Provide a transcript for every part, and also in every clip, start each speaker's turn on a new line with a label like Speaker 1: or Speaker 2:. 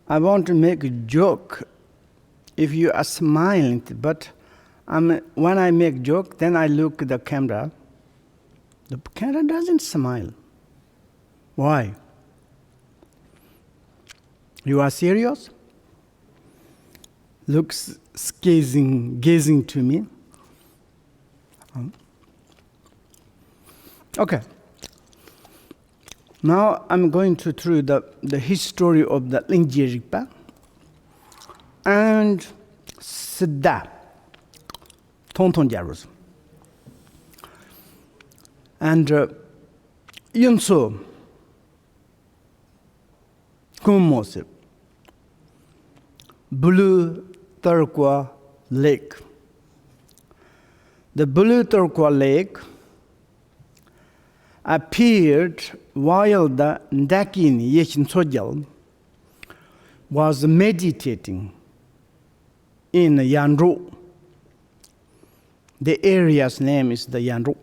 Speaker 1: I want to make a joke if you are smiling, but when I make joke, then I look at the camera. The camera doesn't smile. Why? You are serious? Looks gazing to me. Okay. Now I'm going through the history of the Lingje Rigpa and Siddha, Tonton Jarus. And Yunso, Kumosip, Blue Turquoise Lake. The Blue Turquoise Lake appeared while the Ndakin Yeshin Sojal was meditating in Yanru. The area's name is the Yanru.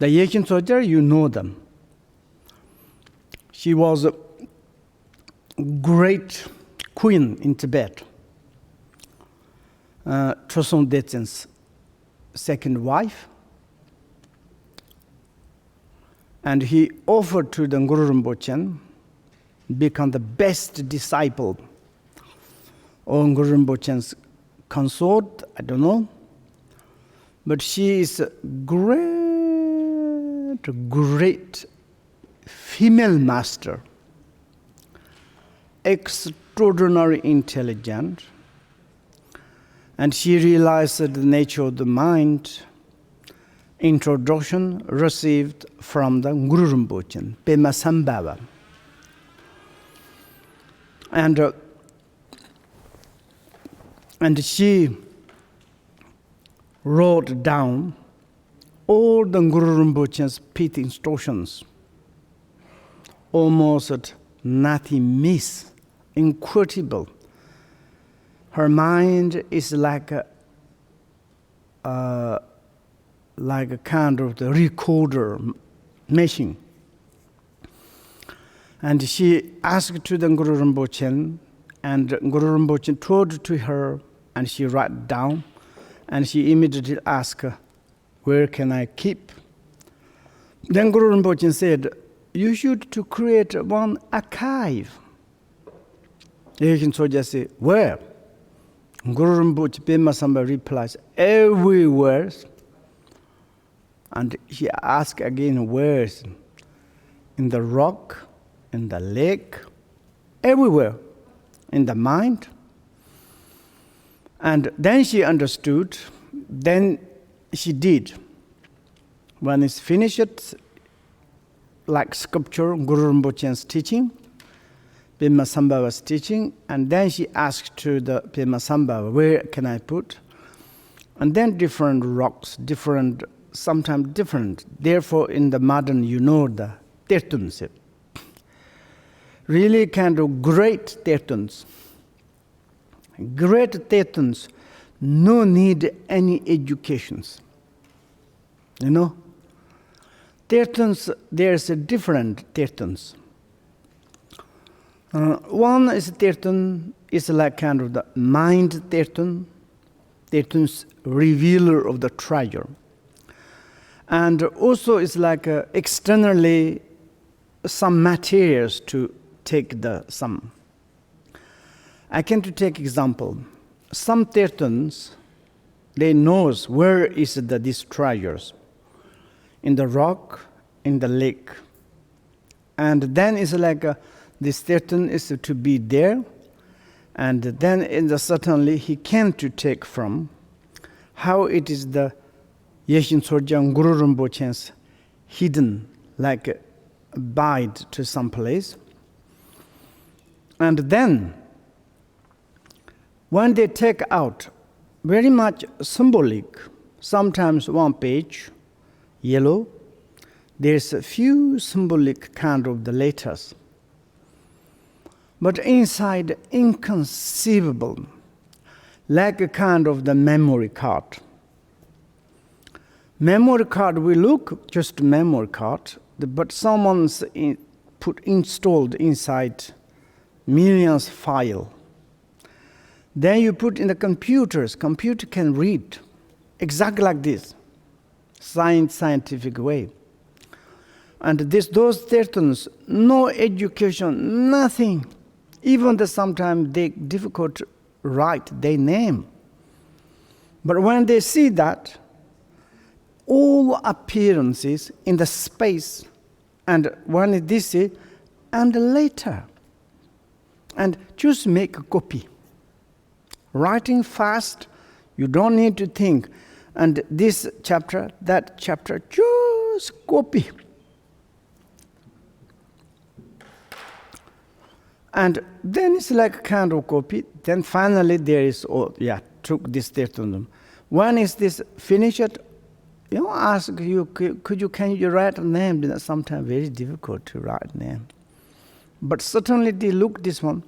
Speaker 1: The Yeshin Sojal, you know them. She was a great queen in Tibet, Choson Detsen's second wife. And he offered to the Guru Rinpoche become the best disciple of Guru Rinpoche's consort, I don't know. But she is a great female master, extraordinarily intelligent, and she realized the nature of the mind. Introduction received from the Guru Rinpoche, Pema Sambhava. And she wrote down all the Guru Rinpoche's pith instructions, almost nothing miss, incredible. Her mind is like a kind of the recorder machine. And she asked to the Guru Rinpoche, and Guru Rinpoche told to her, and she wrote down, and she immediately asked, where can I keep? Then Guru Rinpoche said, you should to create one archive. Yeshin Soja said, where? Guru Rinpoche Pema Sambhava replies, everywhere. And she asked again, where? In the rock, in the lake, everywhere, in the mind. And then she understood, then she did. When it's finished, like sculpture, Guru Rinpoche's teaching, Pema Sambhava's teaching, and then she asked to the Pema Sambhava, where can I put? And then different rocks, sometimes different. Therefore, in the modern, you know the tertuns. Really kind of great tertuns. Great tertuns, no need any educations. You know? Tertuns, there's a different tertuns. One is tertun, is like kind of the mind tertun, tertun's revealer of the treasure. And also it's like externally some materials to take some. I can to take example. Some tertuns, they knows where is these treasures. In the rock, in the lake. And then it's like this tertun is to be there. And then certainly he can to take from how it is the Yeshin Sorjang Guru Rinpoche's hidden, like abide to some place. And then, when they take out, very much symbolic, sometimes one page, yellow, there's a few symbolic kind of the letters. But inside, inconceivable, like a kind of the memory card. Memory card, we look just memory card, but someone's installed inside millions file. Then you put in the computers. Computer can read exactly like this, scientific way. And those tertons, no education, nothing. Even sometimes they difficult to write their name. But when they see that, all appearances in the space, and when they see, and later, and just make a copy. Writing fast, you don't need to think. And this chapter, that chapter, just copy. And then it's like a kind of copy. Then finally there is, took this tertonum. When is this finished? Ask you, can you write a name? Sometimes very difficult to write name. But certainly they look this one,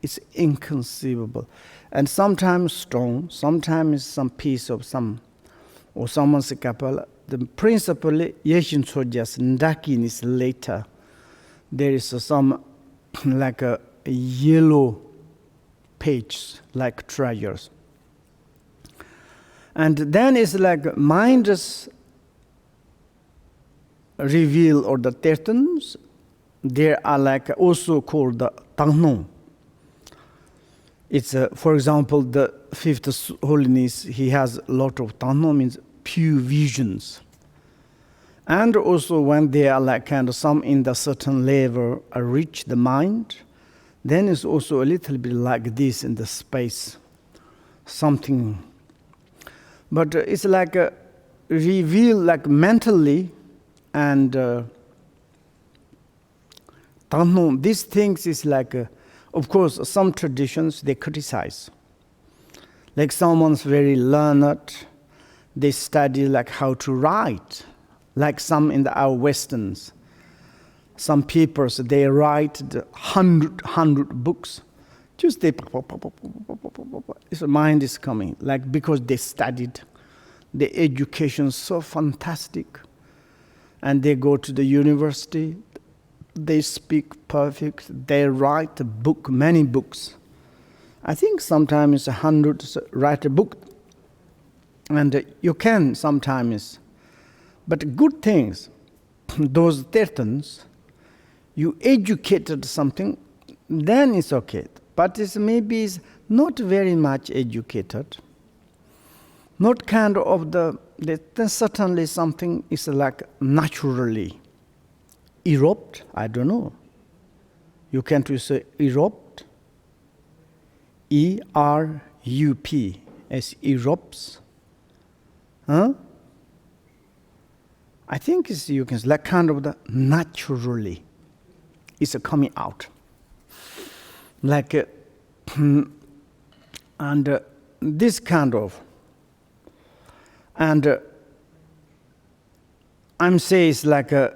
Speaker 1: it's inconceivable. And sometimes stone, sometimes some piece of or someone's couple. The principally Yeshin Sojas Ndakin is later. There is some like a yellow page, like treasures. And then it's like mind's reveal or the tertons. There are like also called the Tangnon. It's for example the fifth holiness. He has a lot of Tangnon, means pure visions. And also when they are like kind of some in the certain level reach the mind, then it's also a little bit like this in the space, something. But it's like a reveal like mentally, and these things is like, of course, some traditions they criticize. Like someone's very learned, they study like how to write. Like some in our Westerns, some papers, they write 100 books. Just they, his mind is coming, like because they studied, the education so fantastic, and they go to the university, they speak perfect, they write a book, many books. I think sometimes 100 write a book, and you can sometimes. But good things, those tertons, you educated something, then it's okay. But it's maybe it's not very much educated. Not kind of then certainly something is like naturally erupt, I don't know. You can't say erupt, E-R-U-P, as erupts. Huh? I think you can say like kind of the naturally is coming out. Like, and this kind of, and I'm saying it's like a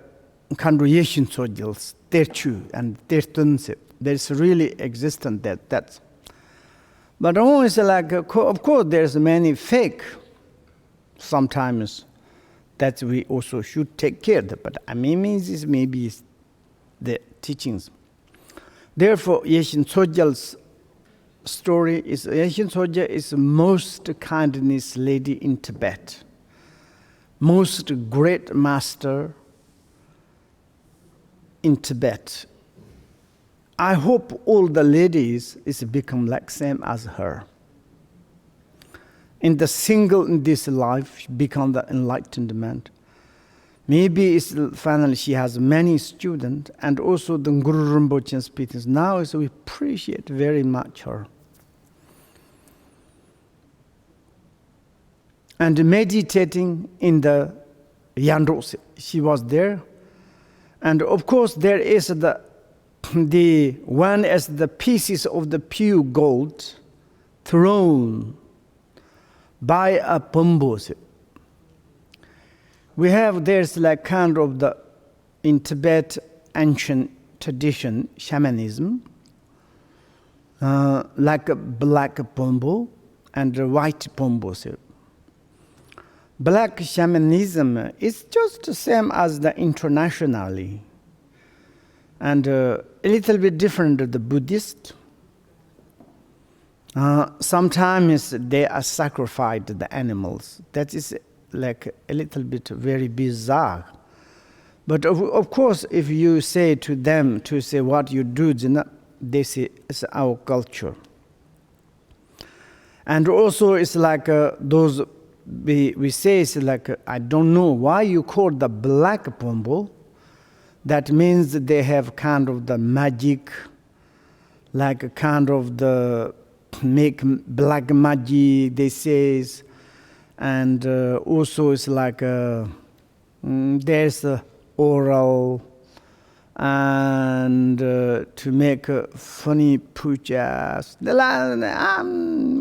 Speaker 1: congregation soldiers, tertu and tertunse. There's really existent that's. But always like, of course, there's many fake sometimes. That we also should take care of. But I mean, this maybe is the teachings. Therefore, Yeshin Sogyal's story is Yeshin Sogya is most kindness lady in Tibet, most great master in Tibet. I hope all the ladies is become like same as her. In the single in this life, become the enlightenment. Maybe it's finally she has many students, and also the Guru Rinpoche's speeches. Now so we appreciate very much her. And meditating in the Yandros, she was there. And of course there is the one as the pieces of the pure gold thrown by a Pombos. We have, there's like kind of in Tibet ancient tradition, shamanism, like a black pombo and a white pombos. Black shamanism is just the same as the internationally. And a little bit different to the Buddhist. Sometimes they are sacrificed the animals. That is like a little bit very bizarre. But of course, if you say to them to say what you do, they say it's our culture. And also it's like those we say it's like I don't know why you call the black pombo. That means they have kind of the magic, like a kind of the make black magic, they say. And also it's like there's oral and to make funny pujas.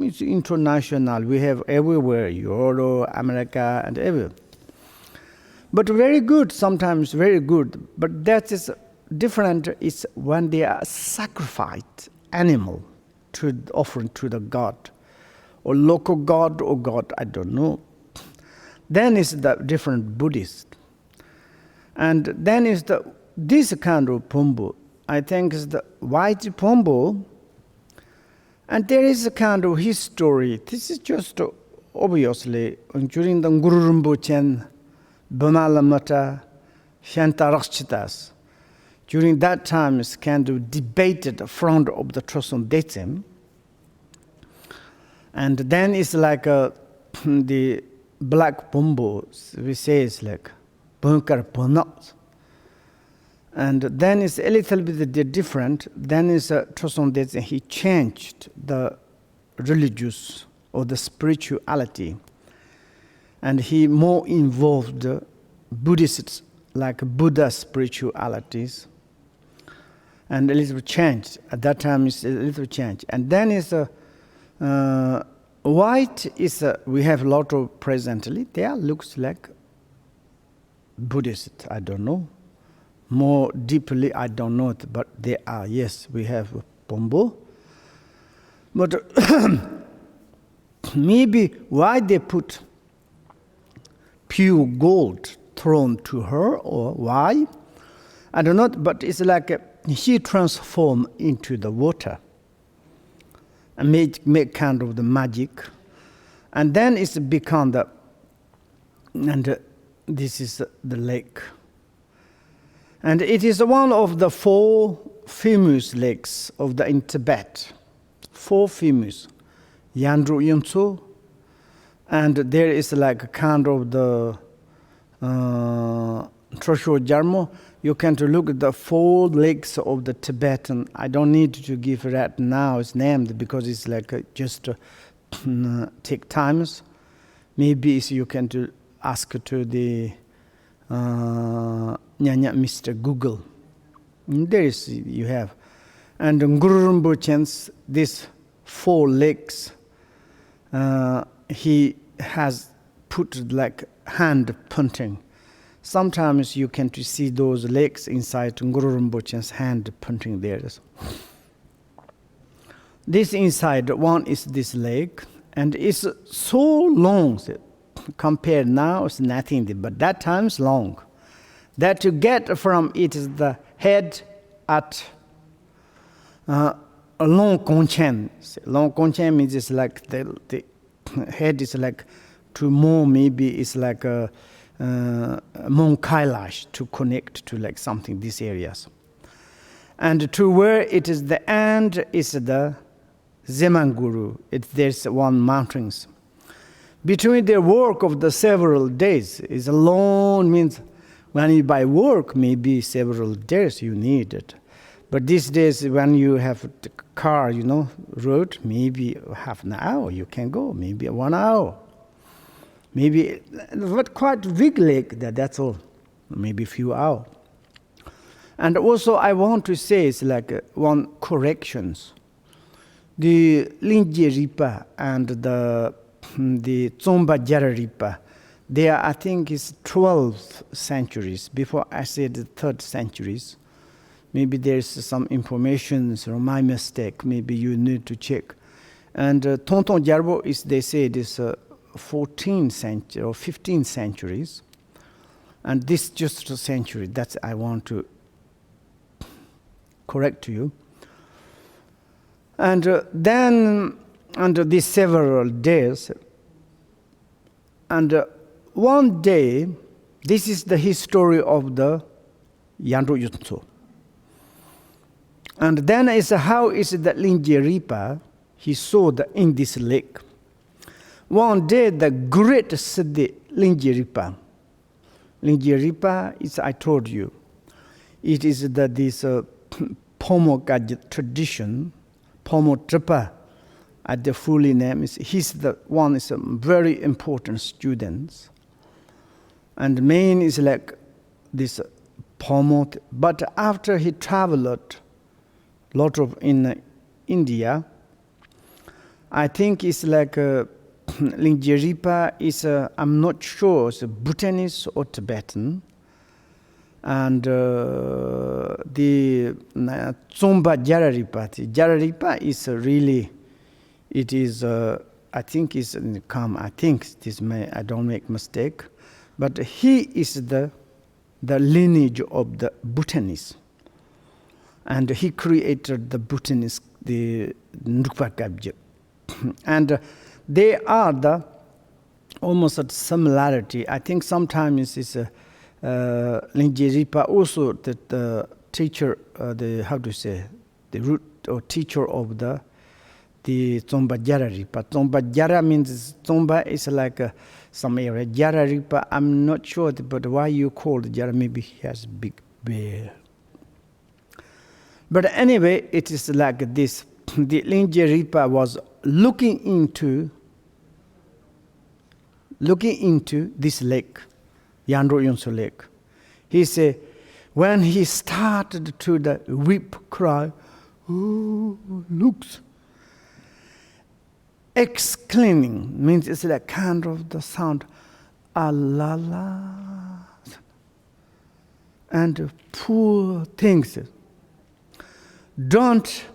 Speaker 1: It's international. We have everywhere, Europe, America, and everywhere. But very good, sometimes very good. But that is different. It's when they are sacrificed animal to offering to the god, or local god or god, I don't know. Then is the different Buddhist. And then is this kind of pombo, I think is the white pombo. And there is a kind of history. This is just obviously during the Guru Rinpoche, Bamalamata, Shantarakchitas. During that time, it's kind of debated front of the Choson Detsen. And then it's like the black pombo, we say it's like Bunkar Ponot. And then it's a little bit different. Then it's Choson Detsen, he changed the religious or the spirituality. And he more involved Buddhists, like Buddha spiritualities. And a little changed. At that time, it's a little change. And then it's white is we have a lot of presently. There looks like Buddhist. I don't know. More deeply, I don't know it. But they are. Yes, we have pombo. But maybe why they put pure gold thrown to her, or why? I don't know. But it's like she transformed into the water and make kind of the magic. And then it's become the, and this is the lake. And it is one of the 4 famous lakes of in Tibet. 4 famous. Yandru Yunso, and there is like a kind of the Trosho Jarmo. You can to look at the 4 lakes of the Tibetan. I don't need to give that now. It's named because it's like just take times. Maybe you can to ask to the Mr. Google. There is you have, and Guru Rinpoche's these 4 lakes. He has put like hand punting. Sometimes you can see those lakes inside Guru Rinpoche's hand punting there. This inside one is this lake, and it's so long. Compared now, it's nothing, but that time is long. That you get from it is the head at Long Konchen. Long Konchen means it's like the head is like to more, maybe it's like a Mount Kailash to connect to like something these areas. And to where it is the end is the Zemanguru. There's one mountains. Between the work of the several days is alone, means when you by work maybe several days you need it. But these days when you have the car, road, maybe half an hour you can go, maybe 1 hour. Maybe, but quite big lake, that's all. Maybe a few hours. And also I want to say it's like one corrections. The Linje Ripa and the Tsomba Jara Ripa, they are, I think, is 12th centuries. Before I said the 3rd centuries. Maybe there's some information or my mistake. Maybe you need to check. And Tonton Jarbo is, they say, it is 14th century or 15th centuries. And this just a century. That's I want to correct you. And then, under these several days, and one day, this is the history of the Yandro Yunso. And then is how is it that Lingye Ripa, he saw in this lake. One day, the great Siddhi Lingye Ripa. Lingye Ripa is, I told you, it is this Pomo Gajit tradition, Pomo Tripa, at the full name is, he's the one is a very important student. And main is like this Pomo, but after he traveled lot of in India, I think it's like Lingye Ripa is, I'm not sure, it's Bhutanese or Tibetan. And the Tsomba Jararipa. Jararipa is really, it is, I think is come, I think this may, I don't make mistake, but he is the lineage of the Bhutanese. And he created the Bhutanese, the Ndukpa Kabje. And they are the almost a similarity. I think sometimes it's Lingye Ripa also the teacher, the root or teacher of the Tsomba Jara Ripa. Tsomba Jara means Tsomba is like some area. Jara Ripa, I'm not sure, but why you call it Jara? Maybe he has big bear. But anyway, it is like this. The Lingye Ripa was looking into this lake, Yandro Yunso Lake. He said, when he started to the weep cry, oh, looks, exclaiming, means it's like kind of the sound, alala, and poor things. Don't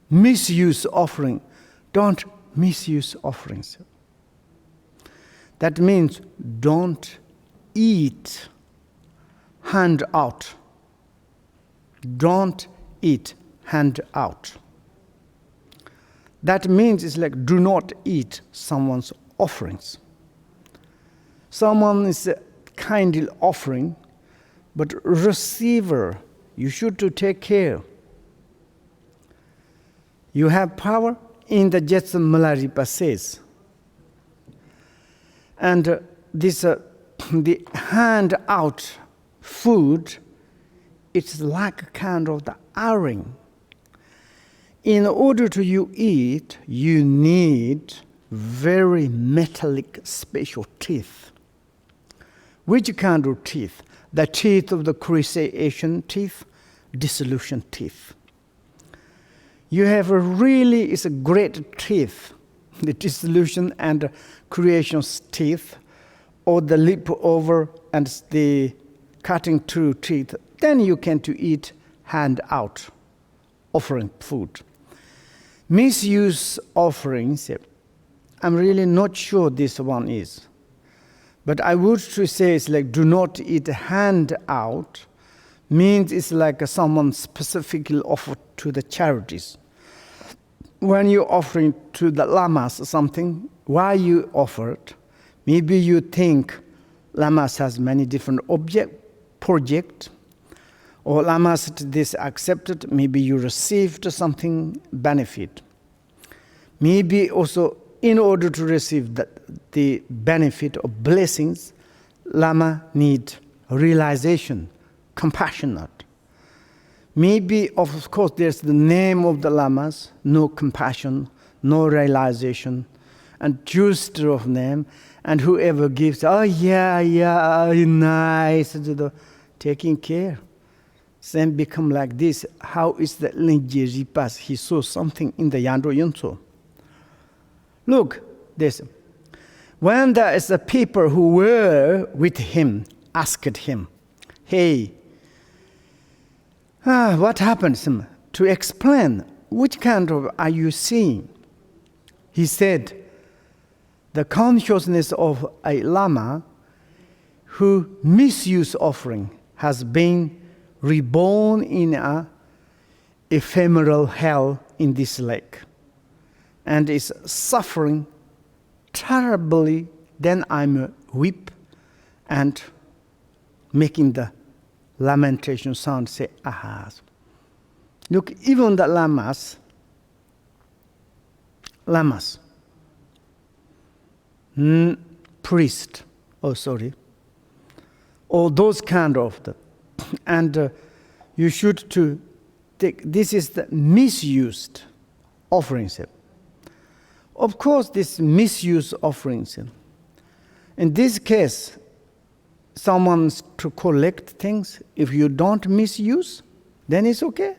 Speaker 1: misuse offering. Don't misuse offerings. That means don't eat hand out. Don't eat hand out. That means it's like do not eat someone's offerings. Someone is kindly offering, but receiver, you should to take care. You have power in the Jetsun Malaripa says. And this the hand out food, it's like a kind of the iron. In order to you eat, you need very metallic special teeth. Which kind of teeth? The teeth of the cruciation teeth, dissolution teeth. You have a really, it's a great teeth, the dissolution and creation's teeth, or the lip over and the cutting through teeth. Then you can to eat hand out, offering food. Misuse offerings, I'm really not sure this one is. But I would to say it's like do not eat hand out, means it's like someone specifically offered to the charities. When you're offering to the lamas something, why you offer it? Maybe you think lamas has many different project, or lamas this accepted, maybe you received something benefit. Maybe also in order to receive the benefit of blessings, lama need realization, compassionate. Maybe, of course, there's the name of the lamas, no compassion, no realization, and just of name, and whoever gives, oh yeah, nice, taking care. Then become like this. How is the Lingye Ripa? He saw something in the Yandro Yunso. Look, this. When there is a people who were with him, asked him, hey, what happened? To explain, which kind of are you seeing? He said, the consciousness of a lama who misuse offering has been reborn in a ephemeral hell in this lake and is suffering terribly. Then I'm weep and making the lamentation sound, say, aha. Look, even the lamas, priest, or those kind of the, and you should to take, this is the misused offerings. Of course, this misused offerings. In this case, someone's to collect things, if you don't misuse, then it's okay.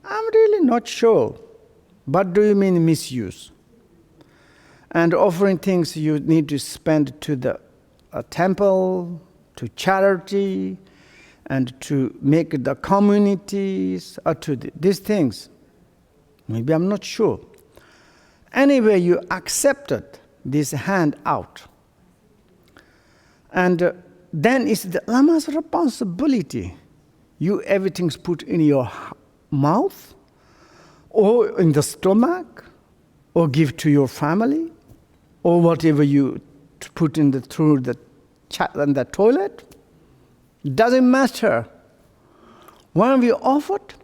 Speaker 1: I'm really not sure. What do you mean misuse? And offering things you need to spend to the temple, to charity, and to make the communities, or to these things. Maybe I'm not sure. Anyway, you accepted this handout. And then it's the Lama's responsibility. You everything's put in your mouth, or in the stomach, or give to your family, or whatever you put in through the the toilet. Doesn't matter. When we offered.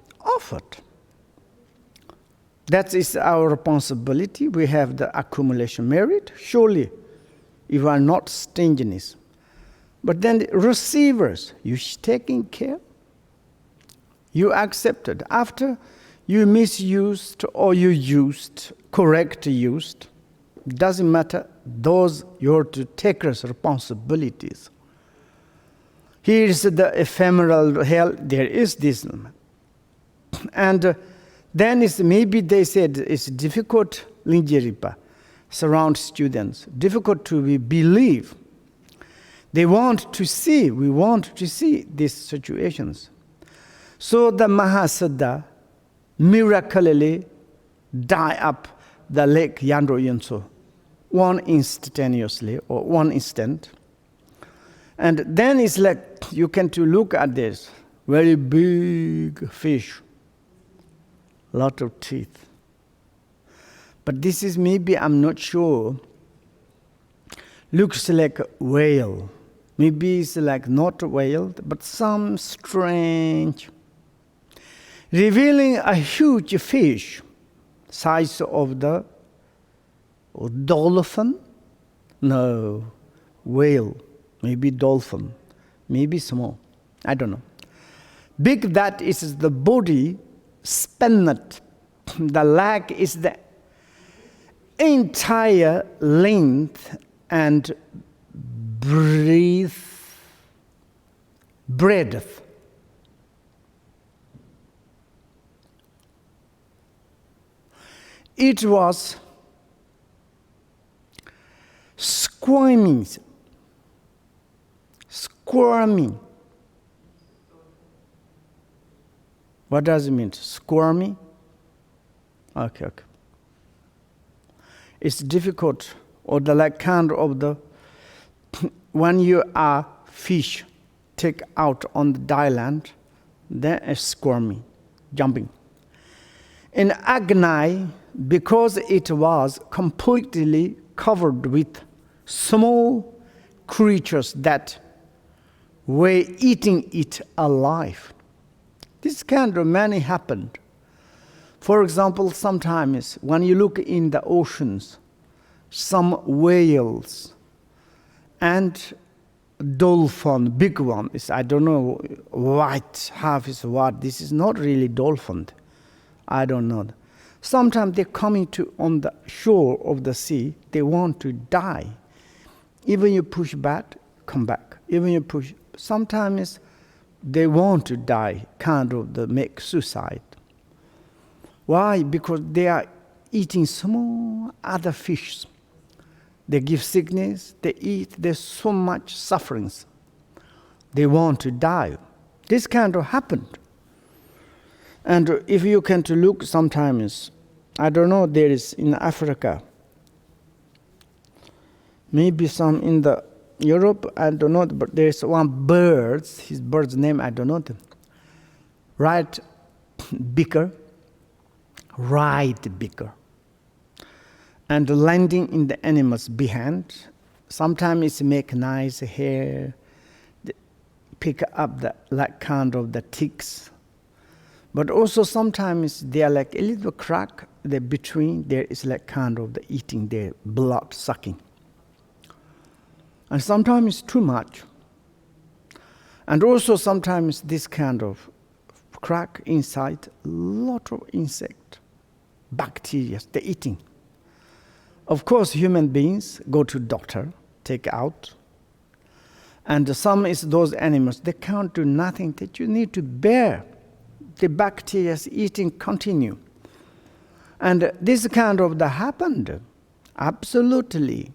Speaker 1: That is our responsibility. We have the accumulation merit. Surely, if are not stinginess. But then the receivers, you taking care. You accepted. After you misused or you used, correct used, doesn't matter. Those you're to take responsibilities. Here is the ephemeral hell. There is this, and then it's maybe they said it's difficult. Linjeripa surround students. Difficult to believe. They want to see. We want to see these situations. So the Mahasiddha miraculously dye up the lake Yandro Yunso, one instantaneously or one instant. And then it's like you can to look at this very big fish, lot of teeth. But this is maybe, I'm not sure, looks like a whale. Maybe it's like not a whale, but some strange, revealing a huge fish, size of the dolphin? No, whale, maybe dolphin, maybe small, I don't know. Big, that is the body, spannet. The leg is the entire length and breadth. It was squirming. What does it mean? Squirming? Okay. It's difficult, or the like kind of the when you are fish take out on the island, then it's squirming, jumping. In Agni, because it was completely covered with small creatures that were eating it alive. This kind of many happened. For example, sometimes when you look in the oceans, some whales and dolphin, big one, is I don't know, white, half is what, this is not really dolphin. I don't know. Sometimes they're coming to on the shore of the sea, they want to die. Even you push back, come back. Even you push, sometimes they want to die, kind of the make suicide. Why? Because they are eating small other fish. They give sickness, they eat, there's so much sufferings. They want to die. This kind of happened. And if you can to look sometimes, I don't know, there is in Africa, maybe some in the Europe, I don't know, but there's one bird, his bird's name, I don't know. right beaker, and landing in the animal's behind. Sometimes it's make nice hair, pick up the like kind of the ticks, but also sometimes they are like a little crack. The between there is like kind of the eating, their blood sucking, and sometimes it's too much. And also sometimes this kind of crack inside a lot of insect, bacteria, they're eating. Of course, human beings go to doctor, take out. And some is those animals, they can't do nothing, that you need to bear. The bacteria eating continue. And this kind of that happened, absolutely.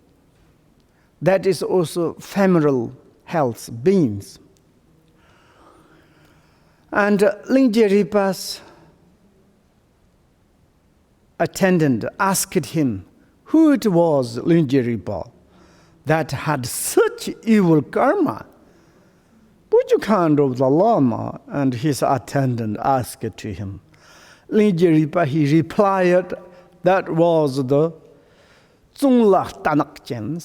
Speaker 1: That is also femoral health beings. And Lingje Ripa's attendant asked him who it was, Lingje Ripa, that had such evil karma. Which kind of the Lama? And his attendant asked to him. Lingje Ripa, he replied, that was the Dzongla Tanakchen.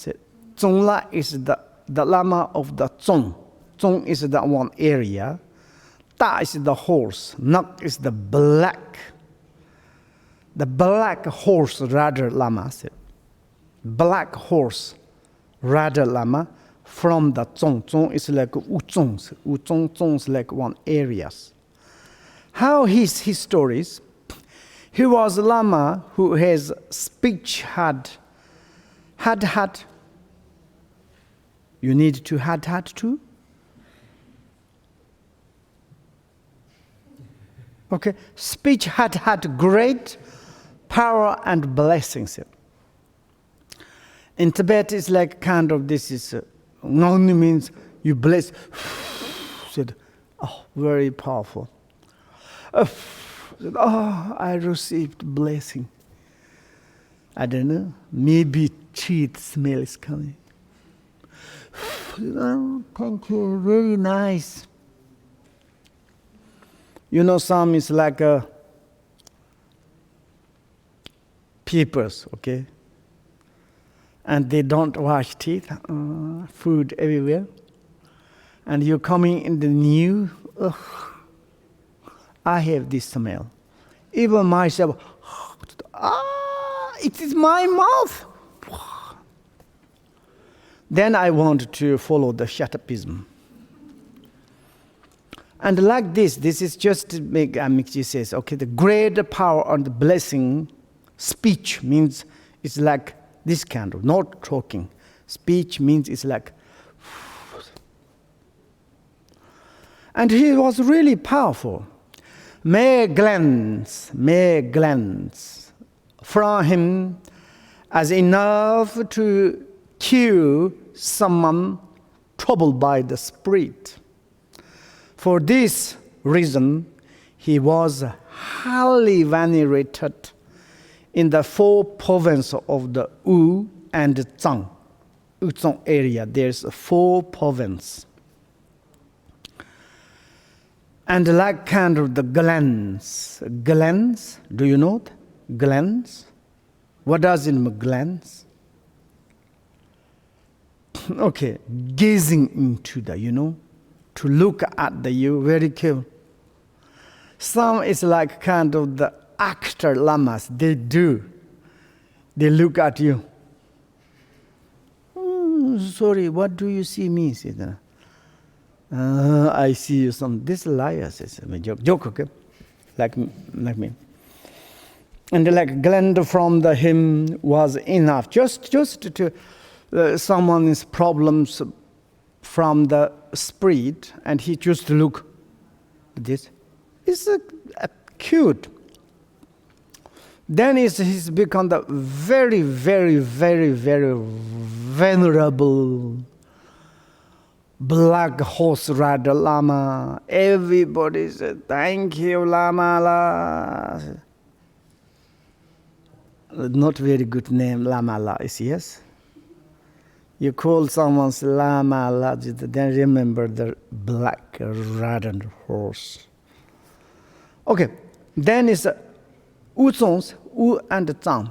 Speaker 1: Dzongla is the Lama of the Dzong. Dzong is the one area. Ta is the horse. Nak is the black horse rather Lama. Black horse rather Lama from the Dzong. Dzong is like Uzong. Uzong is like one areas. How his stories? He was a Lama who has speech had. You need to had too? Okay, speech had great power and blessings. In Tibet, it's like kind of this is only means you bless. Said, oh, very powerful. Said, oh, I received blessing. I don't know, maybe teeth smell is coming. Oh, thank you, very nice. You know, some is like peepers, okay? And they don't wash teeth, food everywhere. And you're coming in the new, I have this smell. Even myself, it is my mouth. Then I want to follow the shatapism. And like this is just to make, Amikji says, okay, the great power and the blessing, speech means it's like this kind of, not talking. Speech means it's like, and he was really powerful. May glance from him as enough to cure someone troubled by the spirit. For this reason, he was highly venerated in the 4 provinces of the Wu and Zhang. Uzong area, there's 4 provinces. And like kind of the glens, do you know that? Glens? What does it mean, glens? Okay, gazing into the, to look at the you, very cool. Some is like kind of the actor lamas, they look at you. Sorry, what do you see me? Said, I see you some, this liar says, joke, okay? Like me. And like gleaned from the hymn was enough, just to someone's problems from the spirit, and he just look at this. It's cute. Then he's become the very, very, very, very venerable black horse rider Lama. Everybody said, thank you, Lama. Not very good name, Lama La is, yes? You call someone's Lama La, then remember the black rider horse. Okay, then is Uzongs, U and Zhang.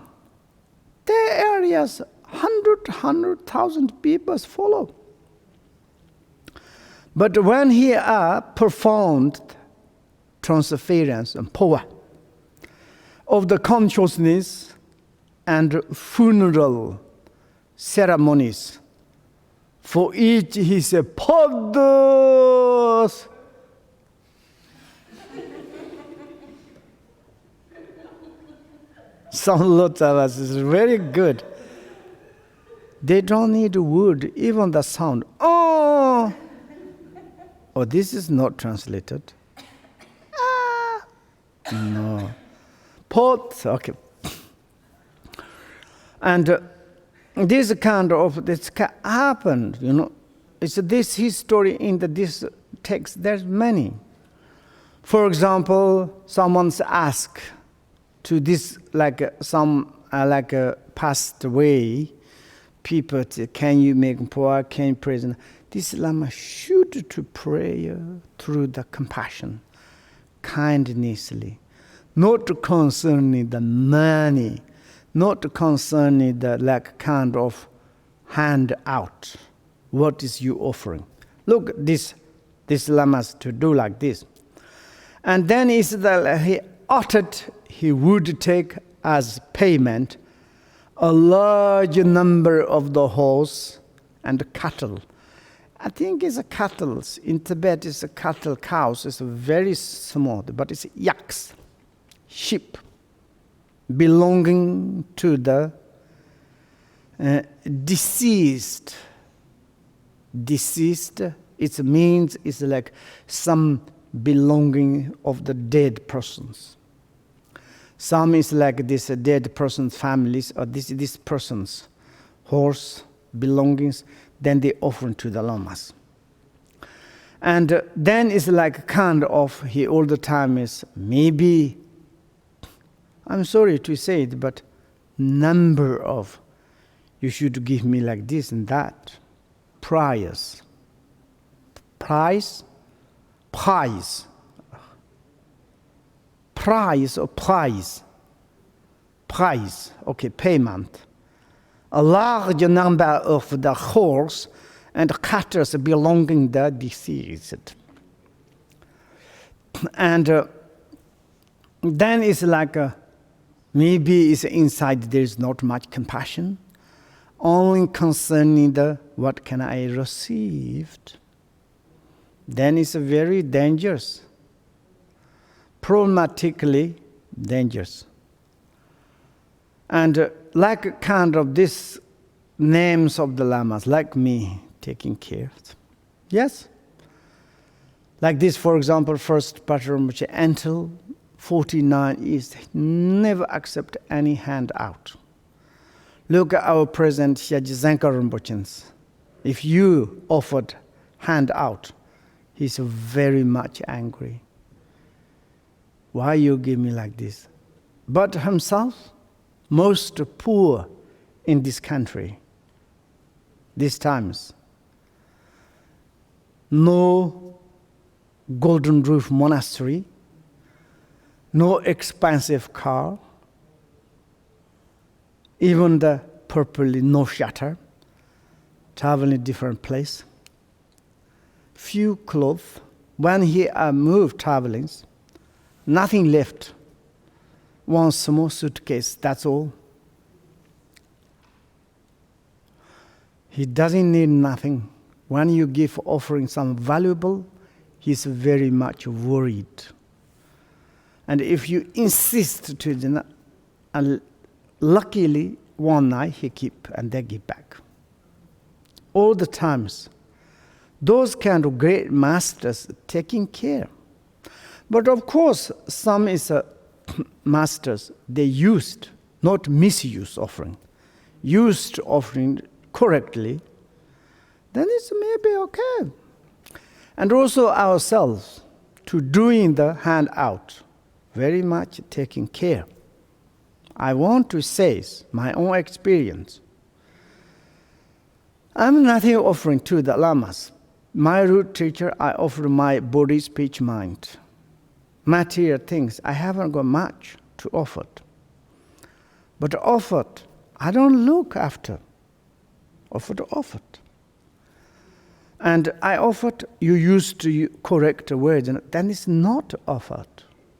Speaker 1: Their areas, 100,000 people follow. But when he performed transference and power of the consciousness and funeral ceremonies, for each he said, Podos. Some lots of us is very good. They don't need wood, even the sound. Oh, this is not translated. No. Pot, okay. And this kind of, this happened, It's this history in this text, there's many. For example, someone's asked to this, passed away people, can you make poor, can you present? This Lama should to pray through the compassion, kindnessly, not concerning the money, not concerning the kind of hand out. What is you offering? Look, this Lamas to do like this. And then is that he uttered he would take as payment a large number of the horse and cattle. I think it's a cattle. In Tibet, it's a cattle, cows. It's very small, but it's yaks, sheep, belonging to the deceased. Deceased, it means it's like some belonging of the dead persons. Some is like this dead person's families or this person's horse belongings, then they offer to the lamas. And then it's like kind of, he all the time is maybe, I'm sorry to say it, but number of, you should give me like this and that. Price. Price or price. Price, okay, payment. A large number of the horse and cattle belonging to the deceased. And then it's like, maybe it's inside there is not much compassion, only concerning the what can I receive. Then it's very dangerous, problematically dangerous. And like kind of this names of the lamas, like me, taking care of them. Yes? Like this, for example, first Patrul Rinpoche until 49 years, never accept any handout. Look at our present Dzogchen Rinpoche. If you offered handout, he's very much angry. Why you give me like this? But himself, most poor in this country, these times. No golden roof monastery, no expensive car, even the purposely no shutter, traveling different place. Few clothes. When he moved traveling, nothing left. One small suitcase, that's all. He doesn't need nothing. When you give offering some valuable, he's very much worried. And if you insist to the, luckily one night he keep and they give back. All the times, those kind of great masters taking care. But of course, some is masters, they used, not misuse offering, used offering correctly, then it's maybe okay. And also ourselves, to doing the handout, very much taking care. I want to say my own experience. I'm nothing offering to the lamas. My root teacher, I offer my body, speech, mind. material things. I haven't got much to offer. But offered, I don't look after. Offered. And I offered, you used to correct words, and then it's not offered.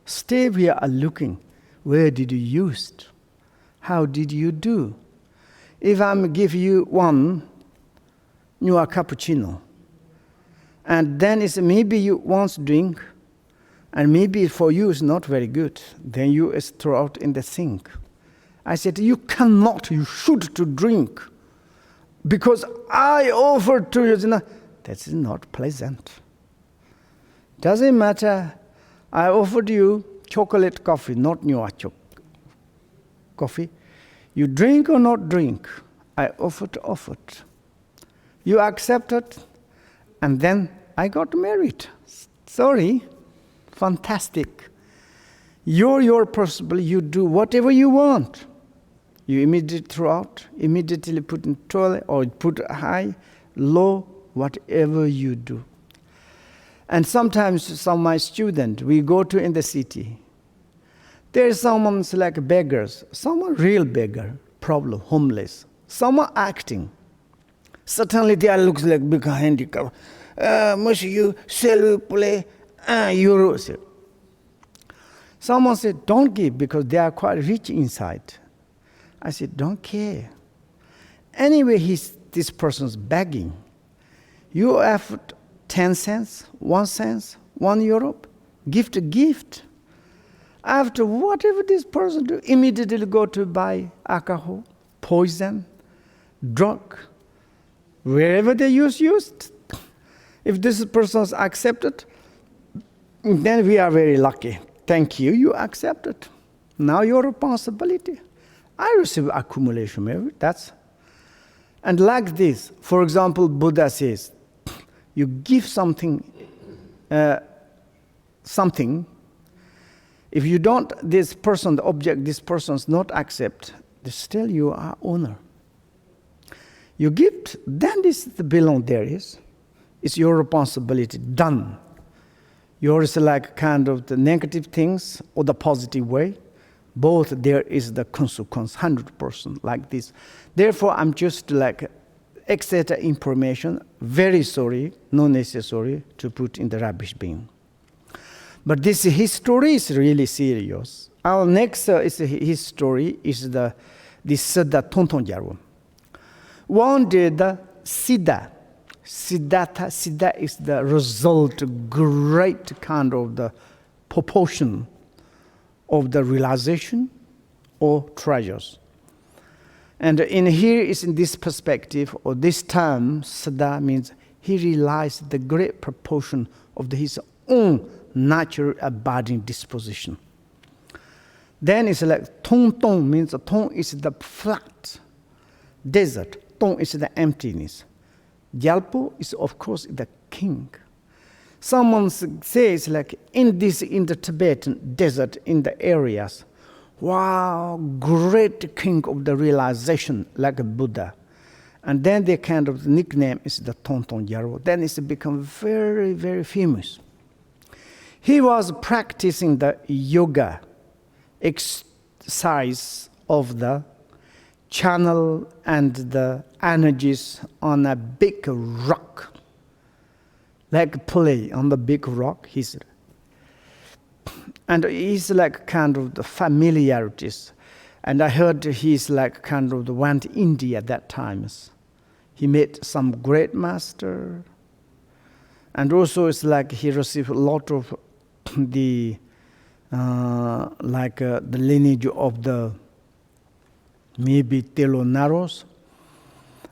Speaker 1: Stay here are looking. Where did you use it? How did you do? If I'm give you one, you are cappuccino. And then it's maybe you once drink, and maybe for you it's not very good. Then you throw out in the sink. I said, you cannot, you should to drink. Because I offered to you. That's not pleasant. Doesn't matter. I offered you chocolate coffee, not new coffee. You drink or not drink, I offered. You accepted, and then I got married. Sorry, fantastic. You're your person, you do whatever you want. You immediately throw out, immediately put in toilet, or put high, low, whatever you do. And sometimes some of my students, we go to in the city. There's someone like beggars, someone real beggar, problem, homeless. Someone acting. Certainly they looks like big handicap. Monsieur, s'il vous plaît, €1. Someone said, don't give because they are quite rich inside. I said, don't care. Anyway, this person's begging. You have 10 cents, 1 cent, €1, gift. After whatever this person do, immediately go to buy alcohol, poison, drug, wherever they used. If this person's accepted, then we are very lucky. Thank you, you accepted. Now your responsibility. I receive accumulation merit, and like this, for example, Buddha says, you give something, if you don't, this person, the object, this person's not accept, still you are owner. You give, then this belong there is. It's your responsibility, done. Yours is like kind of the negative things or the positive way. Both there is the consequence, 100% like this. Therefore, I'm just like etc. information, very sorry, not necessary to put in the rubbish bin. But this history is really serious. Our next history is this Siddha Tonton Gyalpo. One day the Siddha is the result, great kind of the proportion of the realization or treasures. And in here is in this perspective, or this term, Siddha means he realized the great proportion of his own natural abiding disposition. Then it's like Tong means Tong is the flat desert. Tong is the emptiness. Gyalpo is of course the king. Someone says like in the Tibetan desert, in the areas, wow, great king of the realization like a Buddha. And then the kind of nickname is the Tonton Gyalpo. Then it's become very, very famous. He was practicing the yoga exercise of the channel and the energies on a big rock. Like play on the big rock. And he's like kind of the familiarities. And I heard he's like kind of went to India at that time. He met some great master. And also it's like he received a lot of the the lineage of the maybe Telonaros.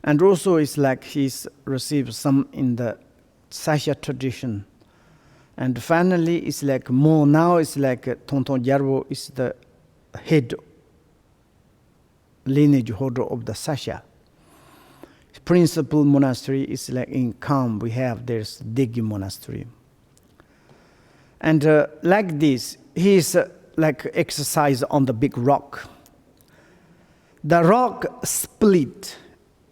Speaker 1: And also it's like he's received some in the Sasha tradition. And finally it's like more now it's like Tonton Gyalpo is the head lineage holder of the Sasha. Principal monastery is like in Kham we have there's Jigme monastery. And like this, he's like exercise on the big rock. The rock split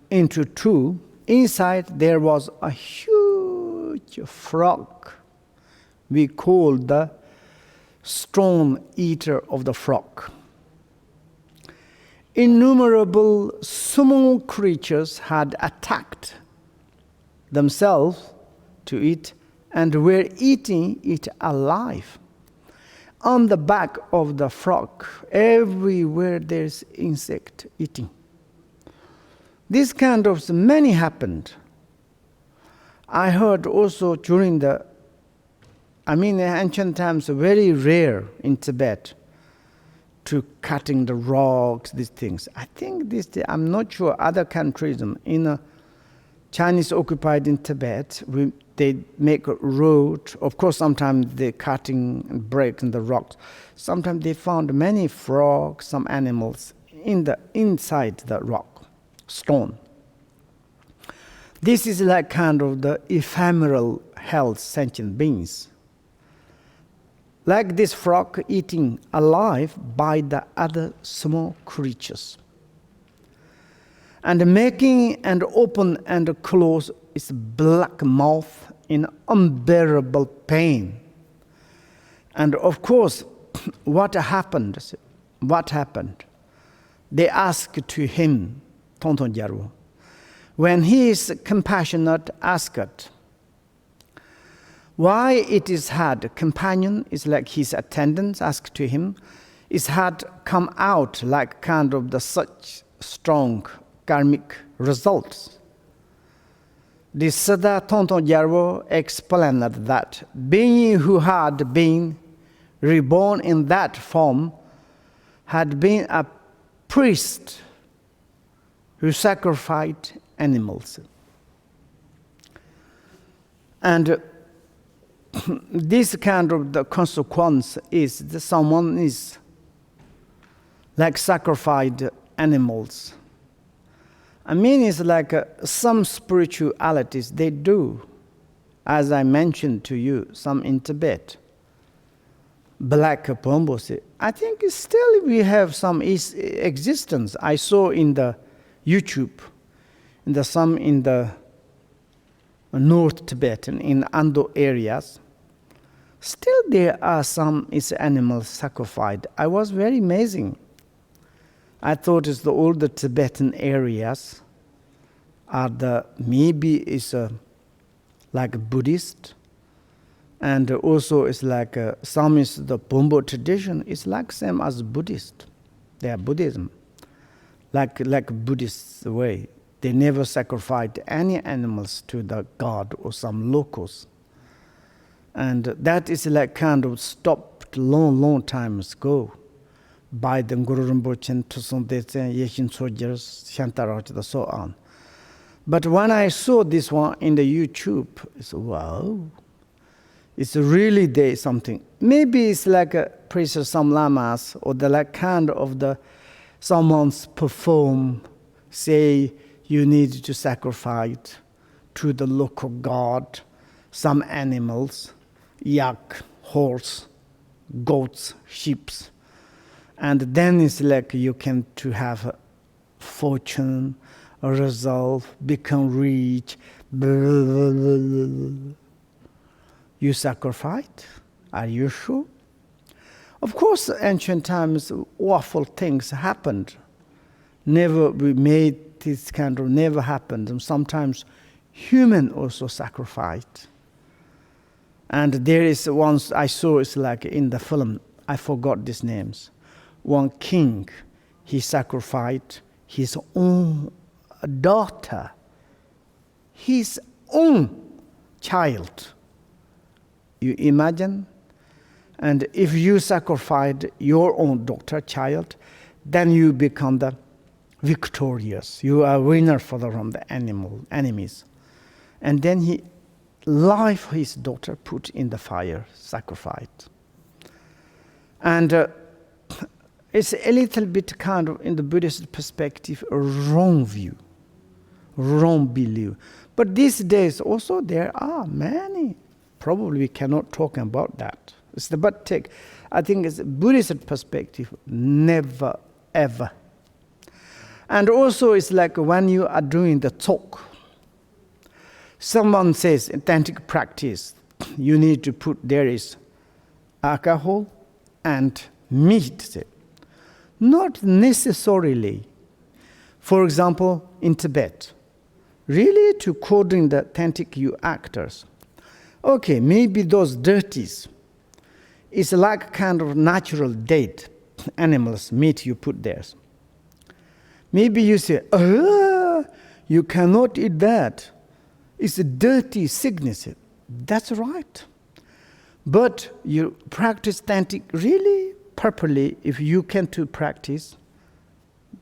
Speaker 1: into two. Inside there was a huge frog. We call the stone eater of the frog. Innumerable small creatures had attacked themselves to eat and were eating it alive. On the back of the frog, everywhere there's insect eating. This kind of many happened. I heard also during ancient times, very rare in Tibet to cutting the rocks, these things. I think I'm not sure other countries in Chinese occupied in Tibet, they make a road. Of course, sometimes they cutting and breaking the rocks. Sometimes they found many frogs, some animals inside the rock, stone. This is like kind of the ephemeral health sentient beings. Like this frog eating alive by the other small creatures. And making and open and close its black mouth in unbearable pain. And of course, what happened? They asked to him, Tonton Gyalpo, when he is compassionate, asked, why it is had companion is like his attendants asked to him, is had come out like kind of the such strong karmic results. The Siddha Tonton Gyalpo explained that being who had been reborn in that form had been a priest who sacrificed animals. And this kind of the consequence is that someone is like sacrificed animals. It's like some spiritualities they do, as I mentioned to you, some in Tibet. Black Pombosi. I think still we have some existence. I saw in the YouTube, some in the North Tibet and in Ando areas. Still there are some animals sacrificed. I was very amazing. I thought it's all the Tibetan areas are maybe like Buddhist, and also it's like some is the Pombo tradition. It's like same as Buddhist. They are Buddhism, like Buddhist way. They never sacrificed any animals to the god or some locals. And that is like kind of stopped long time ago by the Guru Rinpoche, Toson Detsen, Yeshin soldiers, Shantaraj, and so on. But when I saw this one in the YouTube, it's wow. It's really there something. Maybe it's like a priest or some lamas or the like kind of someone's perform, say you need to sacrifice to the local god some animals, yak, horse, goats, sheep. And then it's like you can to have a fortune, a result, become rich. Blah, blah, blah, blah. You sacrifice? Are you sure? Of course, ancient times, awful things happened. Never we made this kind of never happened. And sometimes human also sacrificed. And there is once I saw it's like in the film, I forgot these names. One king, he sacrificed his own daughter, his own child. You imagine? And if you sacrifice your own daughter, child, then you become the victorious. You are a winner from the enemies. And then he life his daughter put in the fire, sacrificed. And it's a little bit kind of, in the Buddhist perspective, a wrong view, wrong belief. But these days also there are many. Probably we cannot talk about that. I think it's a Buddhist perspective, never, ever. And also it's like when you are doing the talk, someone says, authentic practice, you need to put, there is alcohol, and meat. Not necessarily. For example, in Tibet, really to coding the authentic you actors. Okay, maybe those dirties is like kind of natural dead animals meat you put there. Maybe you say, you cannot eat that. It's a dirty sickness. That's right. But you practice authentic really properly. If you can to practice,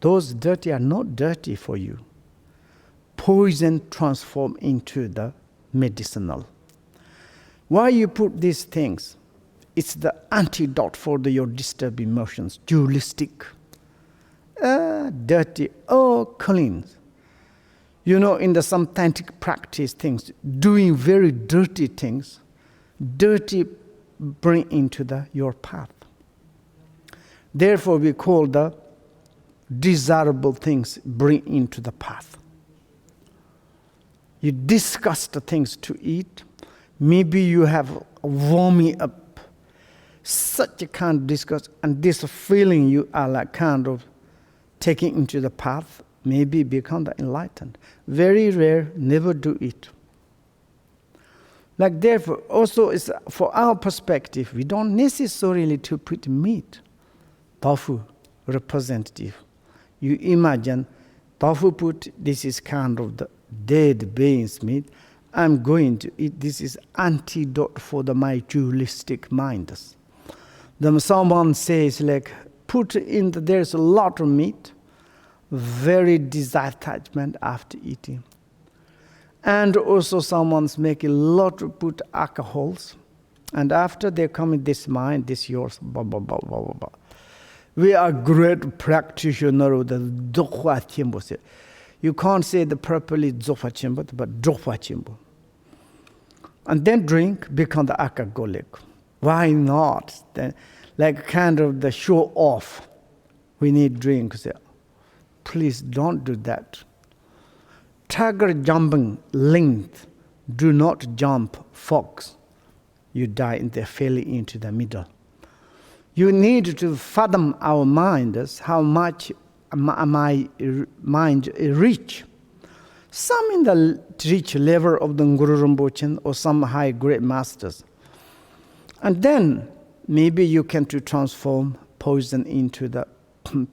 Speaker 1: those dirty are not dirty for you. Poison transform into the medicinal. Why you put these things? It's the antidote for your disturbed emotions, dualistic. Dirty, clean. You know, in the some authentic practice things, doing very dirty things, dirty bring into your path. Therefore, we call the desirable things bring into the path. You discuss the things to eat. Maybe you have warming up such a kind of disgust, and this feeling you are like kind of taking into the path, maybe become the enlightened. Very rare, never do it. Like therefore, also is for our perspective, we don't necessarily to put meat, tofu representative. You imagine tofu put, this is kind of the dead being's meat. I'm going to eat, this is antidote for my dualistic minds. Then someone says like, put in, there's a lot of meat, very desire attachment after eating. And also someone's making a lot of put alcohols, and after they come in this mind, this yours, blah, blah, blah, blah, blah, blah. We are great practitioner of the Dzogchen Ranyak. You can't say the properly Dzogchen Ranyak, but Dzogchen Ranyak. And then drink, become the alcoholic. Why not? Then, like kind of the show off. We need drink. Please don't do that. Tiger jumping length, do not jump fox. You die and they fell into the middle. You need to fathom our minds, how much my mind reach. Some in the rich level of the Guru Rinpoche or some high great masters. And then maybe you can to transform poison into the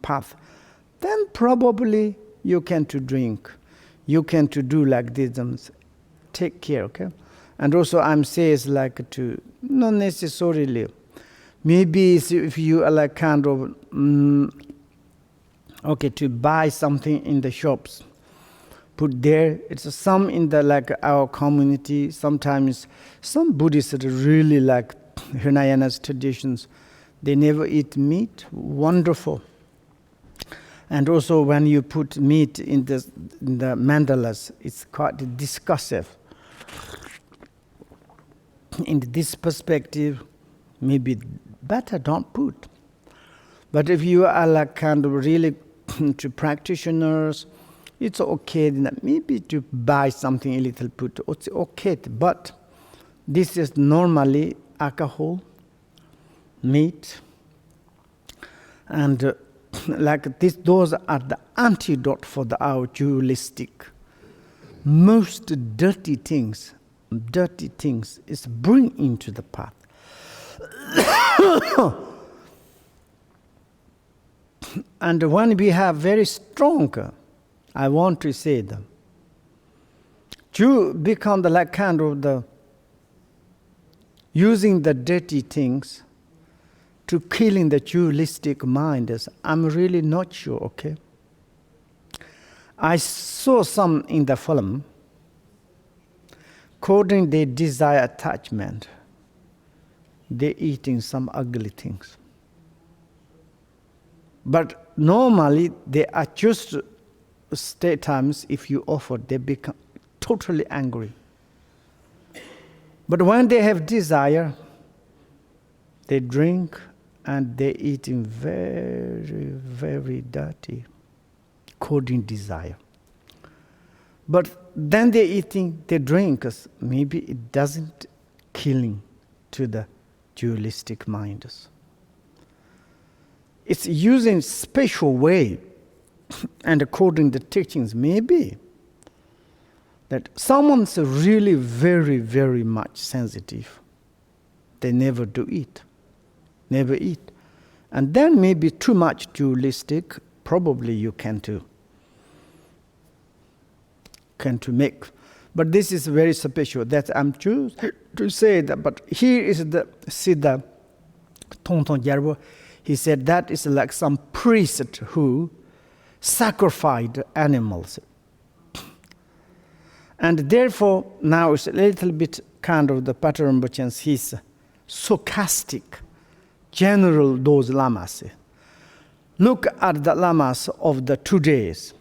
Speaker 1: path. Then probably you can to drink. You can to do like this. Take care, okay? And also I'm saying like to, not necessarily. Maybe if you are like kind of, to buy something in the shops. Put there, it's some in the like our community, sometimes some Buddhists that really like Hinayana's traditions, they never eat meat, wonderful. And also when you put meat in the mandalas, it's quite discussive. In this perspective, maybe better don't put. But if you are like kind of really to practitioners, it's okay maybe to buy something a little put. It's okay, but this is normally alcohol, meat, and like this. Those are the antidote for our dualistic. Most dirty things is bring into the path. And when we have very strong, I want to say them, to become the like kind of the using the dirty things to killing the dualistic mind. I'm really not sure, okay? I saw some in the film, according their desire attachment, they're eating some ugly things. But normally they are just times if you offer, they become totally angry. But when they have desire, they drink and they eating very, very dirty, according desire. But then they eating, they drink, maybe it doesn't killing to the dualistic minds. it's using special way, and according to the teachings, maybe that someone's really very, very much sensitive. They never do eat, never eat. And then maybe too much dualistic, probably you can to make. But this is very special. That I'm choose to say that. But here is the Siddha Tongtong Gyalpo. He said that is like some priest who sacrificed animals. And therefore, now it's a little bit kind of the Patrul Rinpoche's, his sarcastic, general those lamas. Look at the lamas of the 2 days.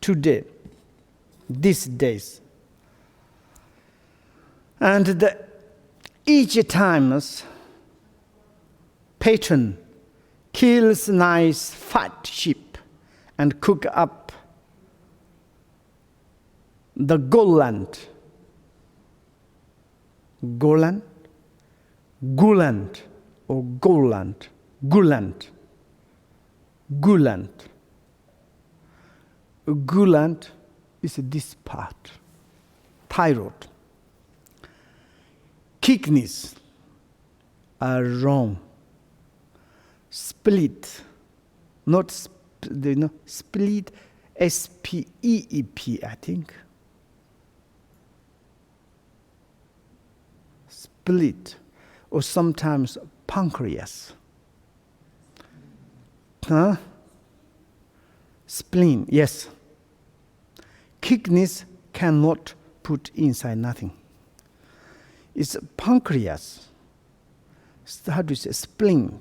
Speaker 1: Today, these days. And each time patron kills nice fat sheep and cook up the Gulant, Gulant is this part, thyroid. Kidneys are wrong. Split, not split, S-P-E-E-P, I think. Split, or sometimes pancreas. Spleen, yes. Kidneys cannot put inside nothing. It's pancreas. How do you say? Spleen.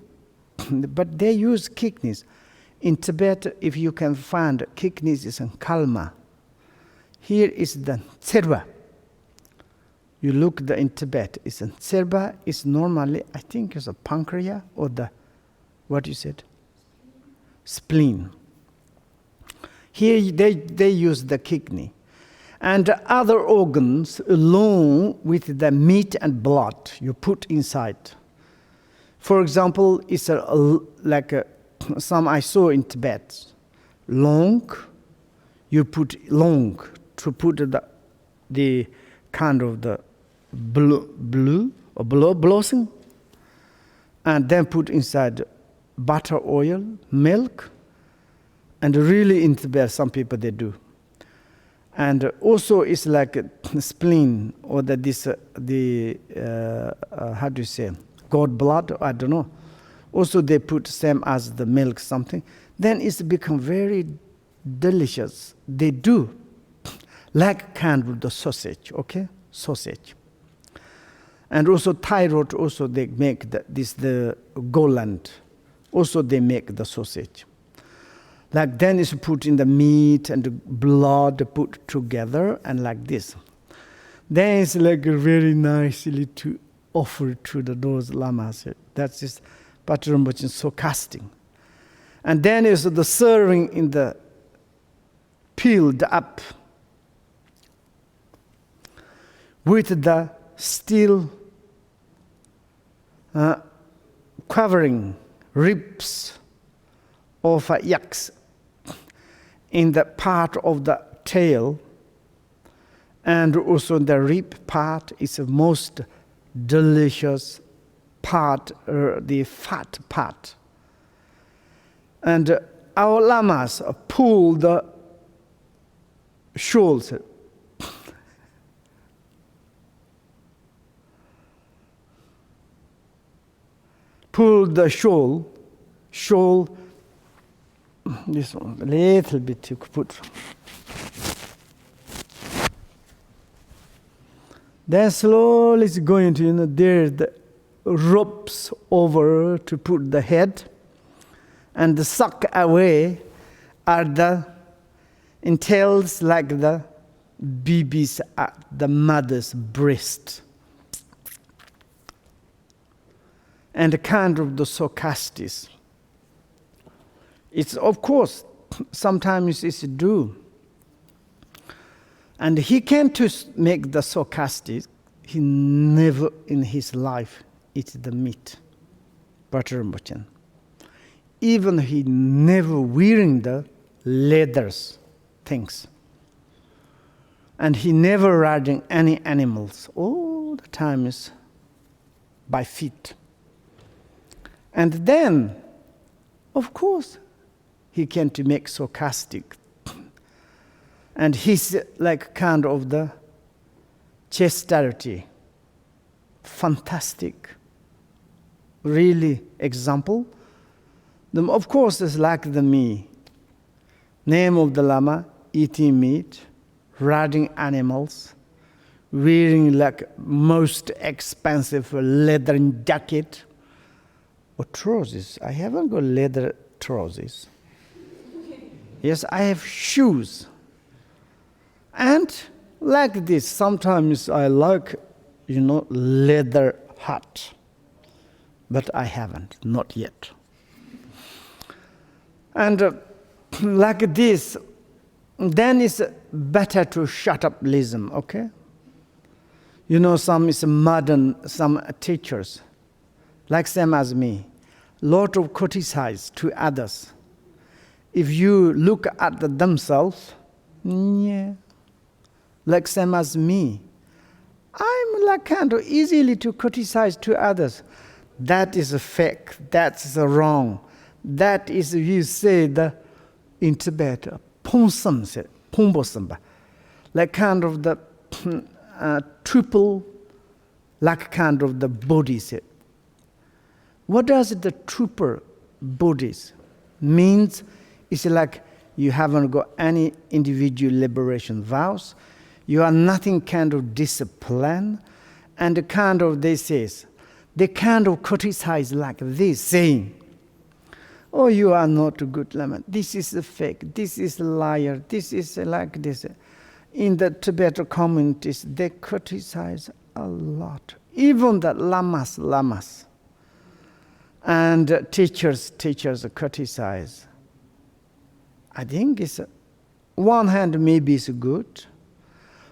Speaker 1: But they use kidneys. In Tibet, if you can find kidneys, is in Kalma. Here is the tserba. You look in Tibet, it's in tserba. Is normally, I think, it's a pancreas or the, what you said? Spleen. Here they use the kidney. And other organs along with the meat and blood you put inside. For example, it's some I saw in Tibet. Long, you put long to put the kind of the blue or blossom, and then put inside butter, oil, milk, and really in Tibet some people they do. And also it's like a spleen or how do you say, goat blood, I don't know. Also they put same as the milk something. Then it's become very delicious. They do, like kind of the sausage, okay? Sausage. And also thyroid, also they make the Goland. Also they make the sausage. Like then it's put in the meat and the blood put together and like this. Then it's like very nicely to offer to those lamas. That's just Patrul Rinpoche sarcastic. And then is the serving in the peeled up with the still covering ribs of yaks in the part of the tail, and also the rib part is the most delicious part, the fat part. And our lamas pull the shawls. Pull the shawl, this one, a little bit you could put. Then slowly it's going to, there the ropes over to put the head, and the suck away are the entails like the babies at the mother's breast. And the kind of the sarcastic. It's of course, sometimes it's do. And he came to make the sarcastic, he never in his life eats the meat. Patrul Rinpoche. even he never wearing the leathers things. And he never riding any animals. All the time is by feet. And then, of course, he came to make sarcastic. And he's like kind of the chastity. Fantastic. Really example. Then of course, it's like the me. Name of the Lama, eating meat, riding animals, wearing like most expensive leather jacket or trousers. I haven't got leather trousers. Yes, I have shoes. And like this, sometimes I like, leather hat. But I haven't, not yet. And like this, then it's better to shut up, listen, okay? Some is modern, some teachers, like same as me, lot of criticize to others. If you look at themselves, yeah, like same as me, I'm like kind of easily to criticize to others. That is a fake, that's wrong. That is, you say in Tibet, pombosamba, like kind of the triple, like kind of the bodies. What does the triple bodies means? It's like you haven't got any individual liberation vows, you are nothing kind of discipline, and kind of they kind of criticize like this, saying, oh, you are not a good Lama. This is a fake. This is a liar. This is like this. In the Tibetan communities, they criticize a lot. Even the lamas. And teachers criticize. I think it's, one hand maybe it's good.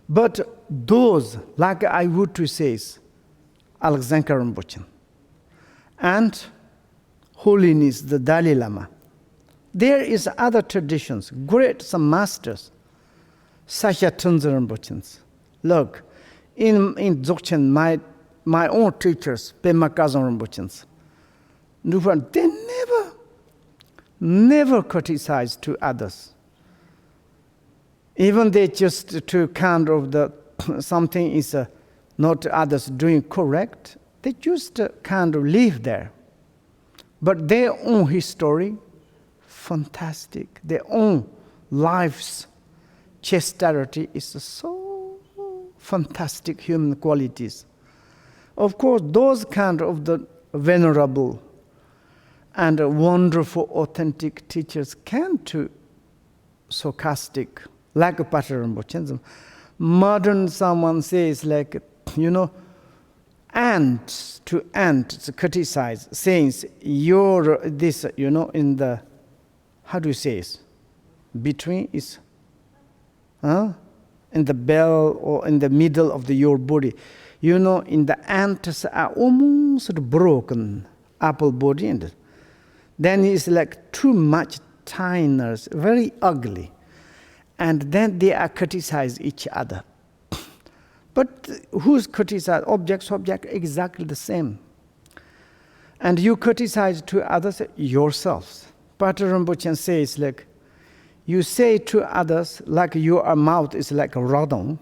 Speaker 1: But those, like I would to say, Alexander Rinpoche, and Holiness, the Dalai Lama. There is other traditions, great some masters, such as Tenzin Rinpoche. Look, in Dzogchen, my own teachers, Pema Kazan Rinpoche, they never criticize to others. Even they just to kind of the something is not others doing correct, they just kind of live there. But their own history, fantastic. Their own lives, chastity is so fantastic human qualities. Of course, those kind of the venerable and wonderful, authentic teachers can to sarcastic, like a pattern. Modern someone says like, ant to criticize, saying you're this, in the, how do you say it? Between is, in the bell or in the middle of your body. In the ants are almost broken apple body, and then it's like too much tiners, very ugly. And then they are criticize each other. But who's criticized? Object, subject, exactly the same. And you criticize to others yourselves. Patrul Rinpoche says like, you say to others like your mouth is like a radon.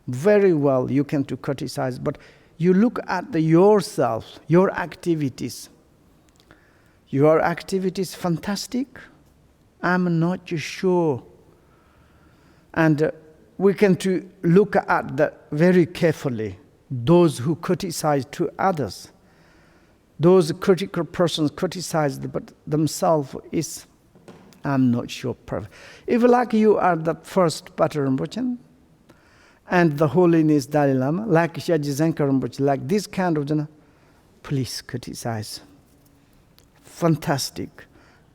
Speaker 1: Very well you can to criticize, but you look at yourself, your activities. Your activities fantastic? I'm not sure. And we can to look at that very carefully. Those who criticize to others, those critical persons criticize but themselves is, I'm not sure perfect. If like you are the first Patrul Rinpoche and the Holiness Dalai Lama, like Shaji Zenka Rinpoche, like this kind of, please criticize. Fantastic.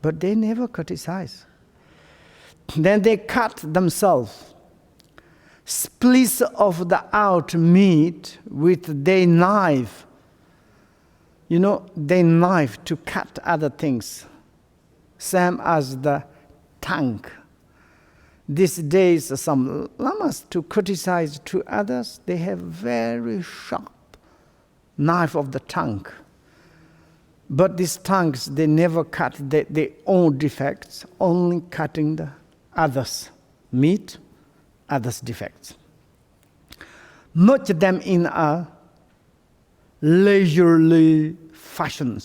Speaker 1: But they never criticize. Then they cut themselves. Splice of the out meat with their knife. They knife to cut other things. same as the tongue. These days, some lamas, to criticize to others, they have very sharp knife of the tongue. But these tongues, they never cut their own defects, only cutting the others' meat, others' defects. Merge them in a leisurely fashion.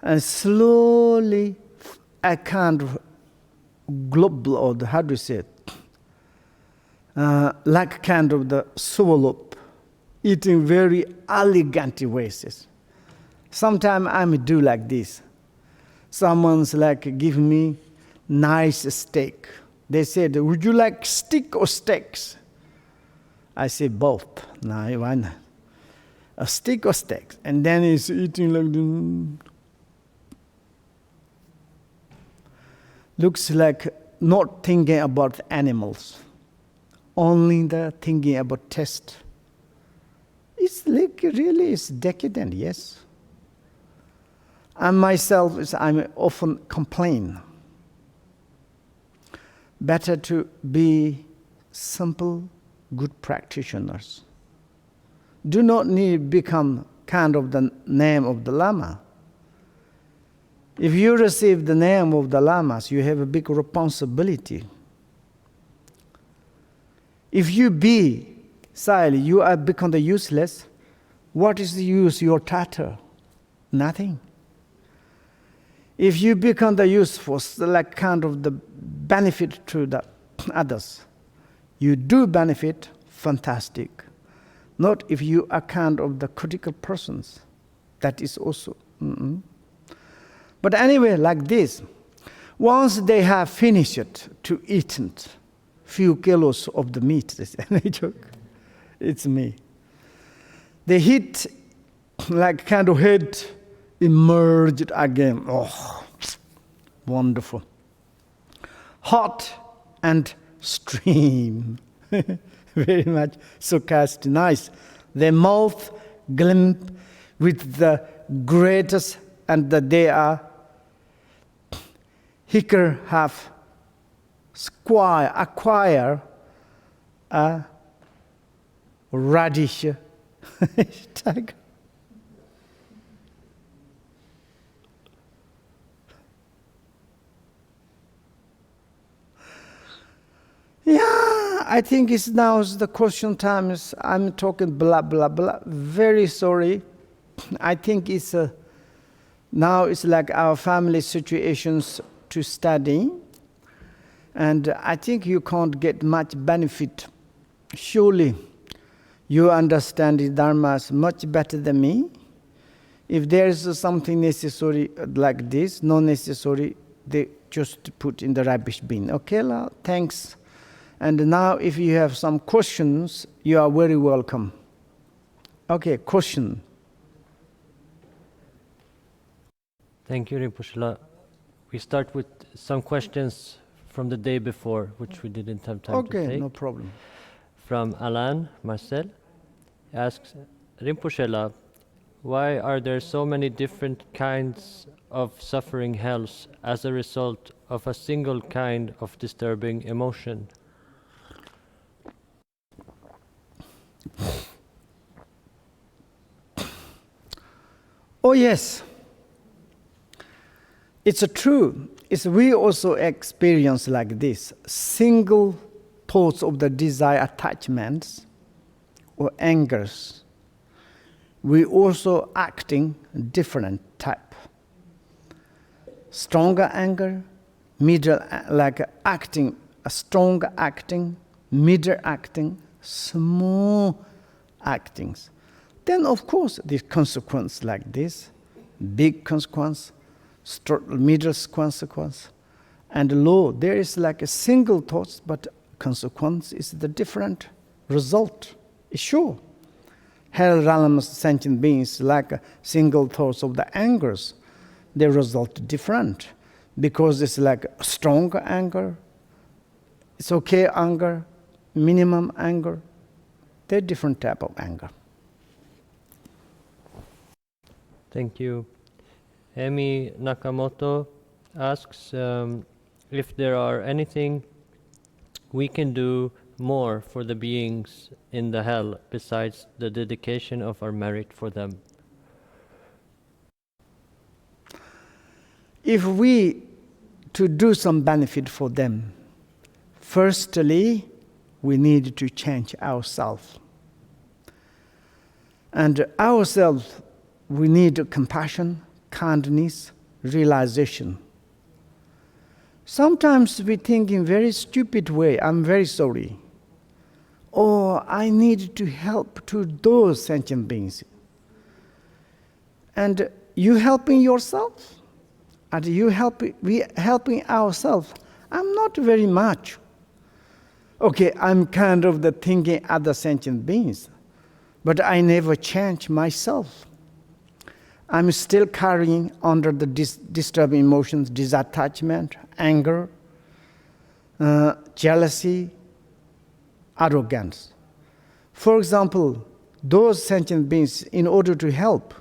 Speaker 1: And slowly, a kind of global, or how do you say it? Like kind of the swallow, eating very elegant ways. Sometimes I do like this. Someone's like, give me nice steak. They said, would you like steak or steaks? I say both. No, why not? A steak or steaks. And then he's eating like the... Looks like not thinking about animals, only the thinking about taste. It's like really it's decadent, yes. And myself, I'm often complain. Better to be simple, good practitioners. Do not need to become kind of the name of the Lama. If you receive the name of the Lamas, you have a big responsibility. If you be silent, you are become the useless. What is the use your title? Nothing. If you become the useful, like kind of the benefit to the others, you do benefit, fantastic. Not if you are kind of the critical persons. That is also. But anyway, like this, once they have finished to eat few kilos of the meat, they say, they joke, it's me. They hit like kind of head emerged again. Oh, wonderful. Hot and stream. Very much sarcastic, nice. Their mouth glimp with the greatest, and that they are hiccup have acquire a radish tiger. Yeah, I think it's now the question time. I'm talking blah blah blah. Very sorry. I think it's now it's like our family situations to study, and I think you can't get much benefit. Surely, you understand the dharmas much better than me. If there is something necessary like this, not necessary, they just put in the rubbish bin. Okay, thanks. And now, if you have some questions, you are very welcome. Okay, question.
Speaker 2: Thank you, Rinpoche. We start with some questions from the day before, which we didn't have time to take.
Speaker 1: Okay, no problem.
Speaker 2: From Alain Marcel, asks, Rinpoche, why are there so many different kinds of suffering hells as a result of a single kind of disturbing emotion?
Speaker 1: Oh yes. It's true. We also experience like this. Single thoughts of the desire attachments or angers. We also acting different type. Stronger anger, middle, like acting, a stronger acting, middle acting, small actings. Then of course the consequence like this, big consequence, middle consequence, and low. There is like a single thought, but consequence is the different result. It's sure. Hell realms sentient beings like a single thoughts of the angers, they result different because it's like stronger anger, it's okay anger, minimum anger. They're different type of anger.
Speaker 2: Thank you. Hemi Nakamoto asks if there are anything we can do more for the beings in the hell besides the dedication of our merit for them.
Speaker 1: If we to do some benefit for them, firstly, we need to change ourselves. And ourselves, we need compassion, kindness, realization. Sometimes we think in very stupid way, I'm very sorry. Or I need to help to those sentient beings. And you helping yourself? And we helping ourselves? I'm not very much. Okay, I'm kind of the thinking other sentient beings, but I never change myself. I'm still carrying under the disturbing emotions, disattachment, anger, jealousy, arrogance. For example, those sentient beings, in order to help,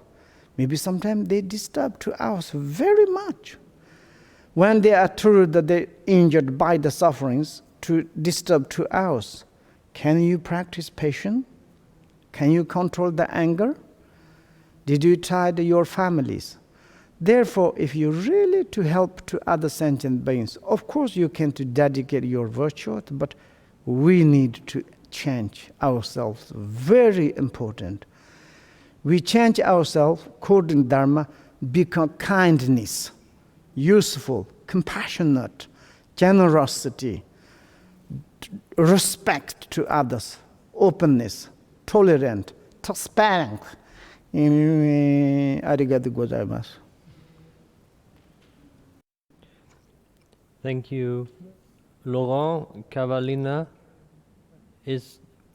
Speaker 1: maybe sometimes they disturb to us very much. When they are told that they're injured by the sufferings, to disturb to us, can you practice patience? Can you control the anger? Did you try your families? Therefore, if you really to help to other sentient beings, of course you can to dedicate your virtue, but we need to change ourselves. Very important. We change ourselves according to Dharma, become kindness, useful, compassionate, generosity, respect to others, openness, tolerant, transparent. ありがとうございます。
Speaker 2: Thank you. Laurent Cavallina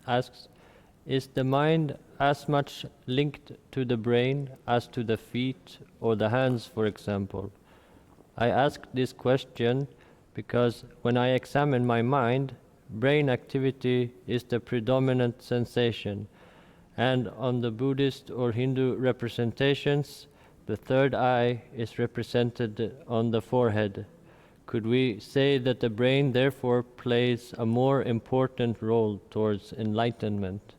Speaker 2: asks, is the mind as much linked to the brain as to the feet or the hands, for example? I ask this question because when I examine my mind, brain activity is the predominant sensation, and on the Buddhist or Hindu representations, the third eye is represented on the forehead. Could we say that the brain therefore plays a more important role towards enlightenment?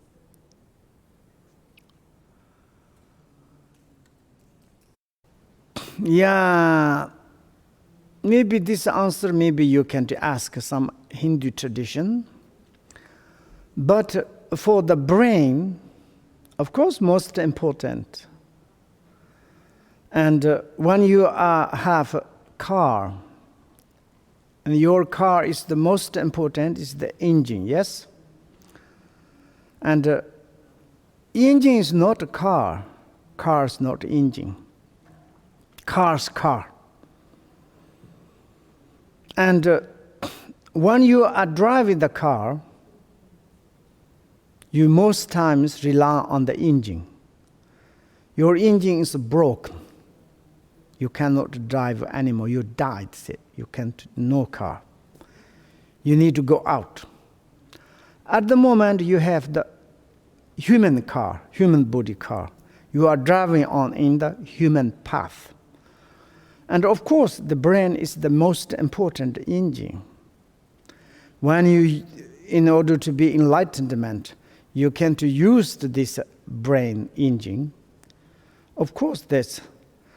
Speaker 1: Yeah, maybe this answer, maybe you can ask some Hindu tradition. But for the brain, of course, most important. And when you have a car, and your car is the most important, is the engine, yes? And engine is not a car. Car is not engine. Car's car. And when you are driving the car, you most times rely on the engine. Your engine is broken. You cannot drive anymore. You died. You can't, no car. You need to go out. At the moment, you have the human car, human body car. You are driving on in the human path. And of course, the brain is the most important engine. When you, in order to be enlightenment, you can to use this brain engine. Of course, there's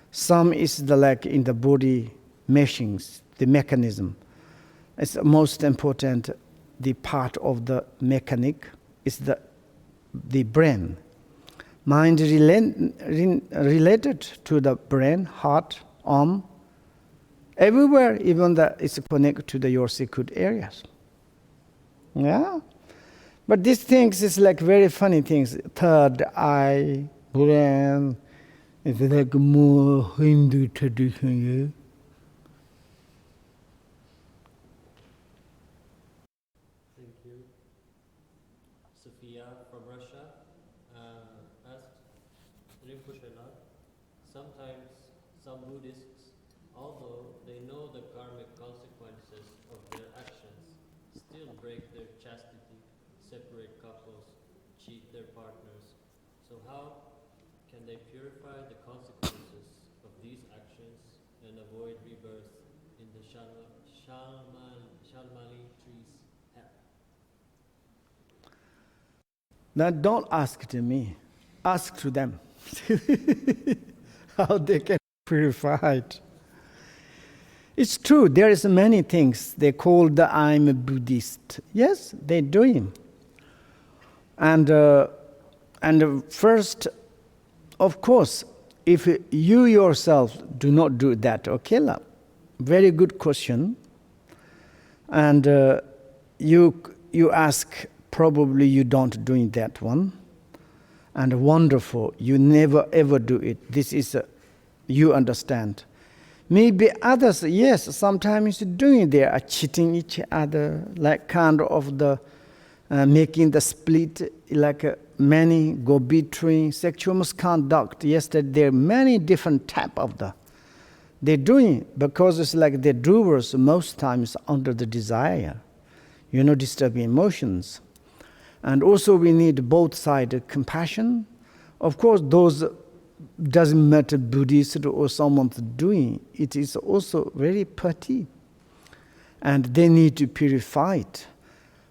Speaker 1: some is the like in the body machines, the mechanism. It's the most important. The part of the mechanic is the brain. Mind related to the brain, heart, arm, everywhere, even that it's connected to your secret areas. Yeah. But these things is like very funny things. Third eye, brain, it's like more Hindu tradition, yeah?
Speaker 2: Thank you. Sophia from Russia asks, Rinpoche, sometimes some Buddhists, although they know the karmic consequences of their actions, still break their chastity, separate couples, cheat their partners. So how can they purify the consequences of these actions and avoid rebirth in the Shalmali tree's hell?
Speaker 1: Now don't ask to me, ask to them how they can purify it. It's true, there is many things they call the I'm a Buddhist. Yes, they're doing. And first, of course, if you yourself do not do that, okay, very good question. And you ask, probably you don't doing that one. And wonderful, you never ever do it. This is, you understand. Maybe others, yes, sometimes doing they are cheating each other, like kind of the making the split, like many go between sexual misconduct. Yes, there are many different type of they're doing, because it's like the doers most times under the desire, disturbing emotions. And also we need both sides compassion. Of course, those doesn't matter Buddhist or someone's doing, it is also very petty. And they need to purify it.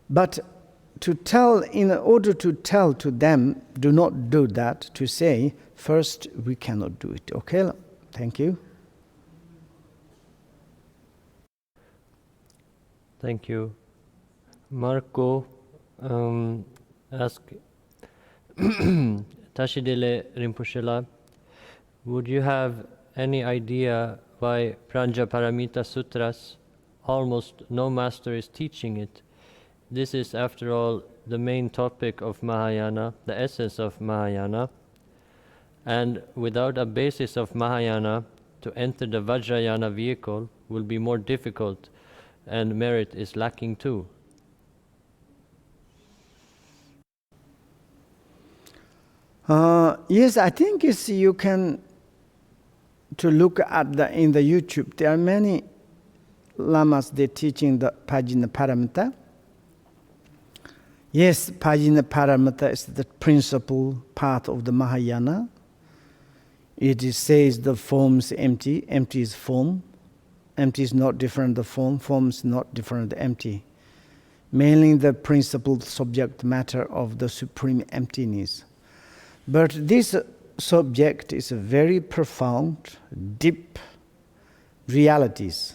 Speaker 1: But in order to tell to them, do not do that, to say, first, we cannot do it. Okay, thank you.
Speaker 2: Thank you. Marco asked, Tashidele Rinpoche, would you have any idea why Pranjaparamita Sutras, almost no master is teaching it? This is, after all, the main topic of Mahayana, the essence of Mahayana. And without a basis of Mahayana, to enter the Vajrayana vehicle will be more difficult, and merit is lacking too.
Speaker 1: Yes, I think you can to look at in the YouTube. There are many lamas they teaching the Pajina Paramita. Yes, Pajina Paramita is the principal part of the Mahayana. It says the form is empty. Empty is form. Empty is not different the form. Form is not different the empty. Mainly the principal subject matter of the supreme emptiness. But this subject is a very profound, deep realities.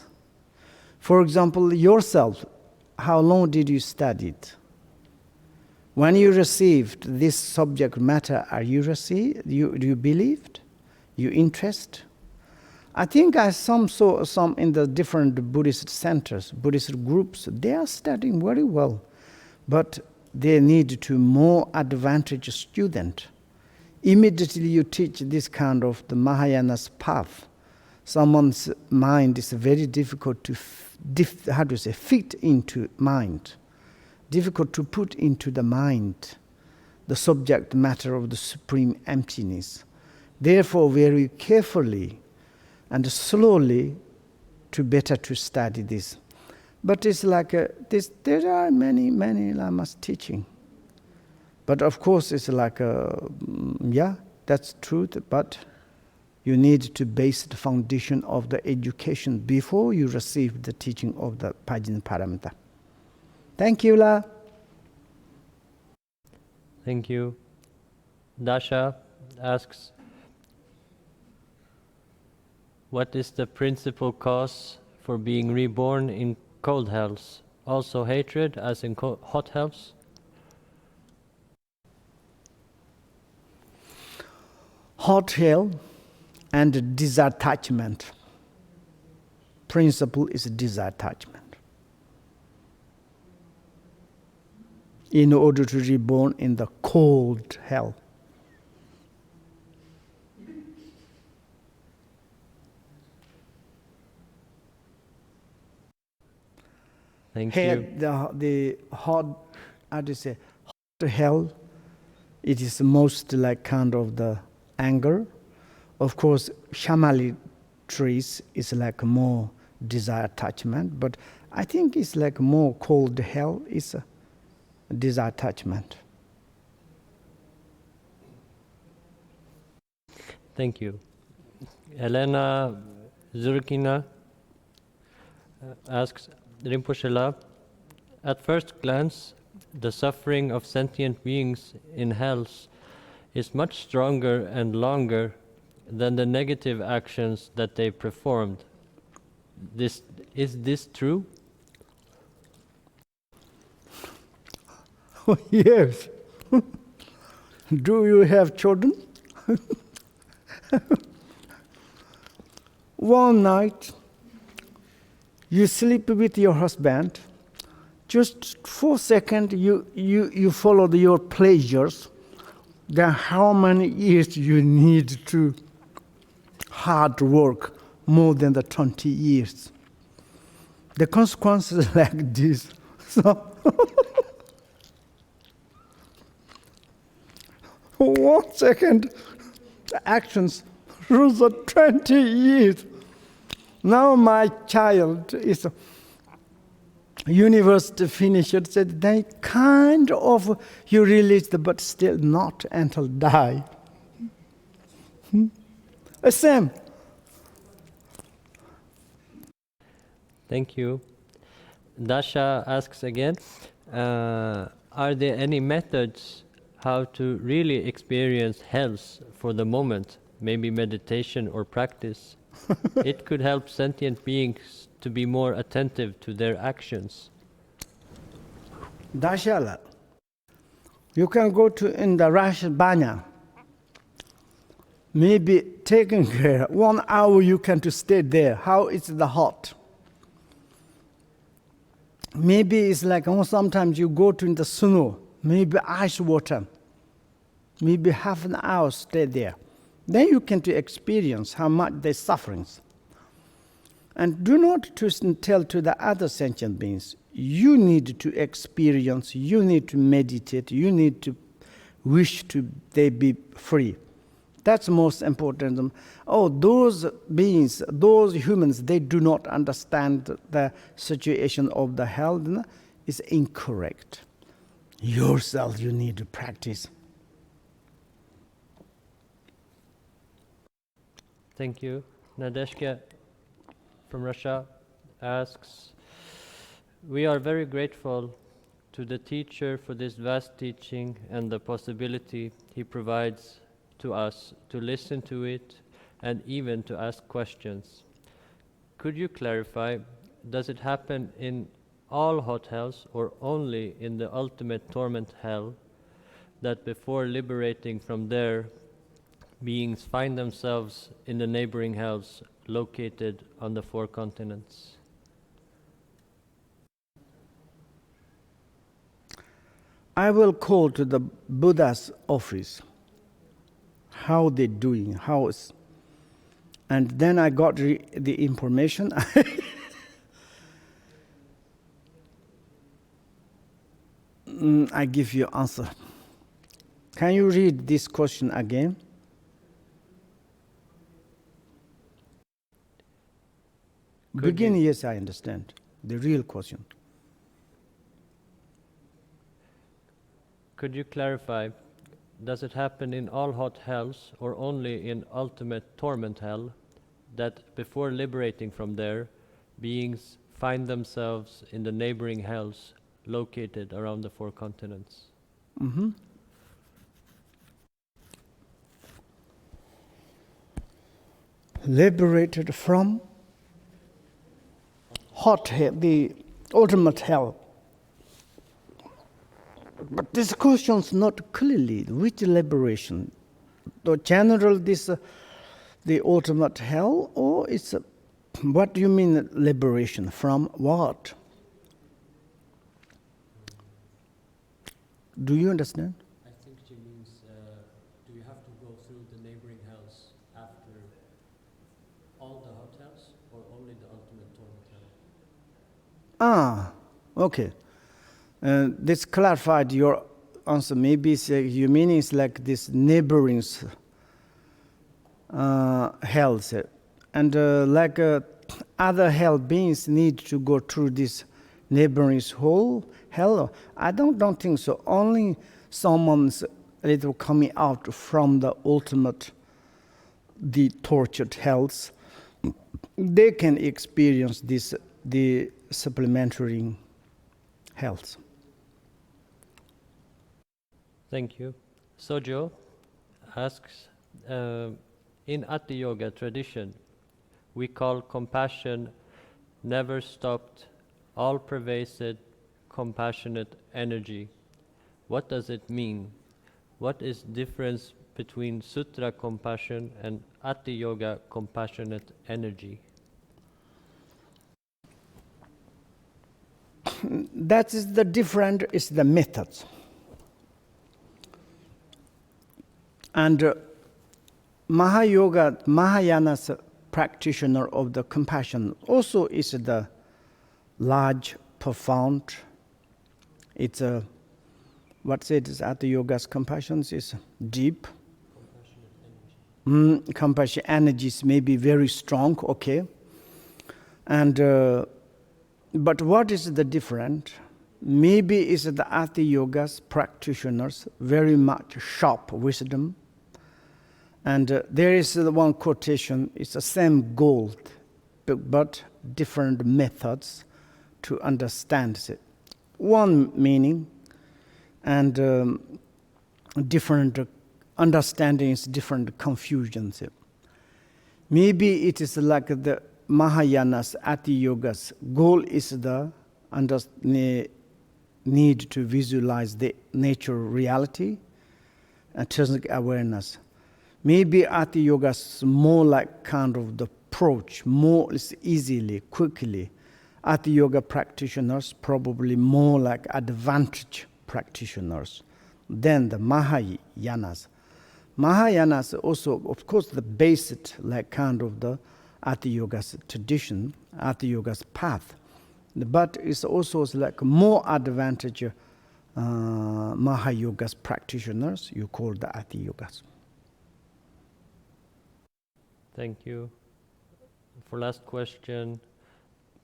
Speaker 1: For example, yourself, how long did you study it? When you received this subject matter, do you believed? You interest? I think I saw some in the different Buddhist centers, Buddhist groups, they are studying very well, but they need to more advantaged student. Immediately you teach this kind of the Mahayana's path, someone's mind is very difficult to fit into mind, difficult to put into the mind, the subject matter of the supreme emptiness. Therefore, very carefully and slowly better to study this. But it's like there are many lamas teaching. But of course, it's like that's truth, but you need to base the foundation of the education before you receive the teaching of the Pajina Paramita. Thank you, La.
Speaker 2: Thank you. Dasha asks, what is the principal cause for being reborn in cold hells? Also hatred as in hot hells?
Speaker 1: Hot hell and disattachment. Principle is disattachment. In order to reborn in the cold hell.
Speaker 2: Thank
Speaker 1: you. The hot, how do you say, hot hell, it is most like kind of the anger. Of course, Shamali trees is like more desire attachment, but I think it's like more cold hell is a desire attachment.
Speaker 2: Thank you. Elena Zurkina asks Rinpoche, at first glance, the suffering of sentient beings in hells is much stronger and longer than the negative actions that they performed. Is this true?
Speaker 1: Yes. Do you have children? One night, you sleep with your husband. Just for a second, you follow your pleasures. Then how many years you need to hard work? More than the 20 years. The consequences are like this. So, 1 second, the actions rules for 20 years. Now my child is university finished, said they kind of you released, but still not until die. Same.
Speaker 2: Thank you. Dasha asks again, are there any methods how to really experience health for the moment, maybe meditation or practice? It could help sentient beings to be more attentive to their actions.
Speaker 1: Dashala, you can go to in the Rash Banya. Maybe taking care, 1 hour you can to stay there. How is the hot? Maybe it's like sometimes you go to in the snow, maybe ice water, maybe half an hour stay there. Then you can to experience how much their sufferings. And do not to tell to the other sentient beings, you need to experience, you need to meditate, you need to wish to they be free. That's most important. Oh, those beings, those humans, they do not understand the situation of the hell. Is incorrect. Yourself, you need to practice.
Speaker 2: Thank you. Nadeshka from Russia asks, we are very grateful to the teacher for this vast teaching and the possibility he provides to us to listen to it and even to ask questions. Could you clarify, does it happen in all hot hells or only in the ultimate torment hell, that before liberating from there, beings find themselves in the neighboring hells located on the 4 continents?
Speaker 1: I will call to the Buddha's office. How they doing? And then I got the information. I give you answer. Can you read this question again? Begin, yes, I understand. The real question.
Speaker 2: Could you clarify, does it happen in all hot hells or only in ultimate torment hell, that before liberating from there, beings find themselves in the neighboring hells located around the 4 continents?
Speaker 1: Mm-hmm. Liberated from hot hell, the ultimate hell. But this question's not clearly which liberation. The general, the ultimate hell, or it's what do you mean liberation from what? Do you understand?
Speaker 2: I think she means, do you have to go through the neighboring hells after all the hot hells, or only the ultimate torment hell?
Speaker 1: Ah, okay. This clarified your answer. Maybe you mean it's like this neighboring hells, and like other hell beings need to go through this neighboring hell. I don't think so. Only someone's little coming out from the ultimate the tortured hells, they can experience the supplementary health.
Speaker 2: Thank you. Sojo asks, in Ati Yoga tradition, we call compassion never stopped, all-pervasive, compassionate energy. What does it mean? What is difference between Sutra compassion and Ati Yoga compassionate energy?
Speaker 1: That is the different is the methods. And Mahayana's practitioner of the compassion also is the large, profound. It's a what said is Ati Yoga's compassion is deep. Compassion energies may be very strong, okay. And but what is the different? Maybe is the Ati Yoga's practitioners very much sharp wisdom. And there is one quotation, it's the same goal, but different methods to understand it. One meaning and different understandings, different confusions. Maybe it is like the Mahayana's Ati Yoga's goal is the need to visualize the nature reality and intrinsic awareness. Maybe Ati Yoga is more like kind of the approach, more easily, quickly. Ati Yoga practitioners probably more like advantage practitioners than the Mahayanas. Mahayanas also, of course, the basic like kind of the Ati Yoga's tradition, Ati Yoga's path, but it's also like more advantage Mahayoga's practitioners. You call the Ati Yogas.
Speaker 2: Thank you. For last question,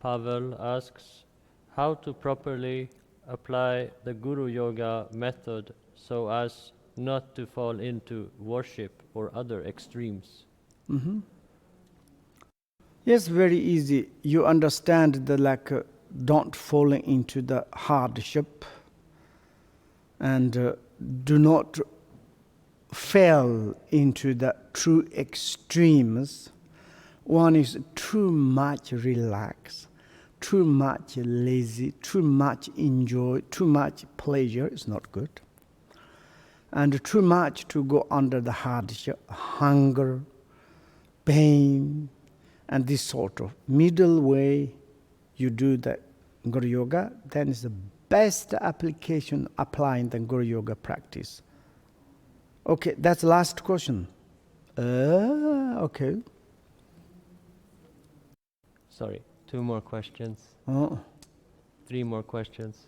Speaker 2: Pavel asks, how to properly apply the Guru Yoga method so as not to fall into worship or other extremes?
Speaker 1: Mm-hmm. Yes, very easy. You understand the don't fall into the hardship and do not fell into the true extremes. One is too much relaxed, too much lazy, too much enjoy, too much pleasure is not good. And too much to go under the hardship, hunger, pain, and this sort of middle way you do the Guru Yoga, then is the best application applying the Guru Yoga practice. Okay, that's the last question. Okay.
Speaker 2: Sorry, 2 more questions.
Speaker 1: Oh.
Speaker 2: 3 more questions.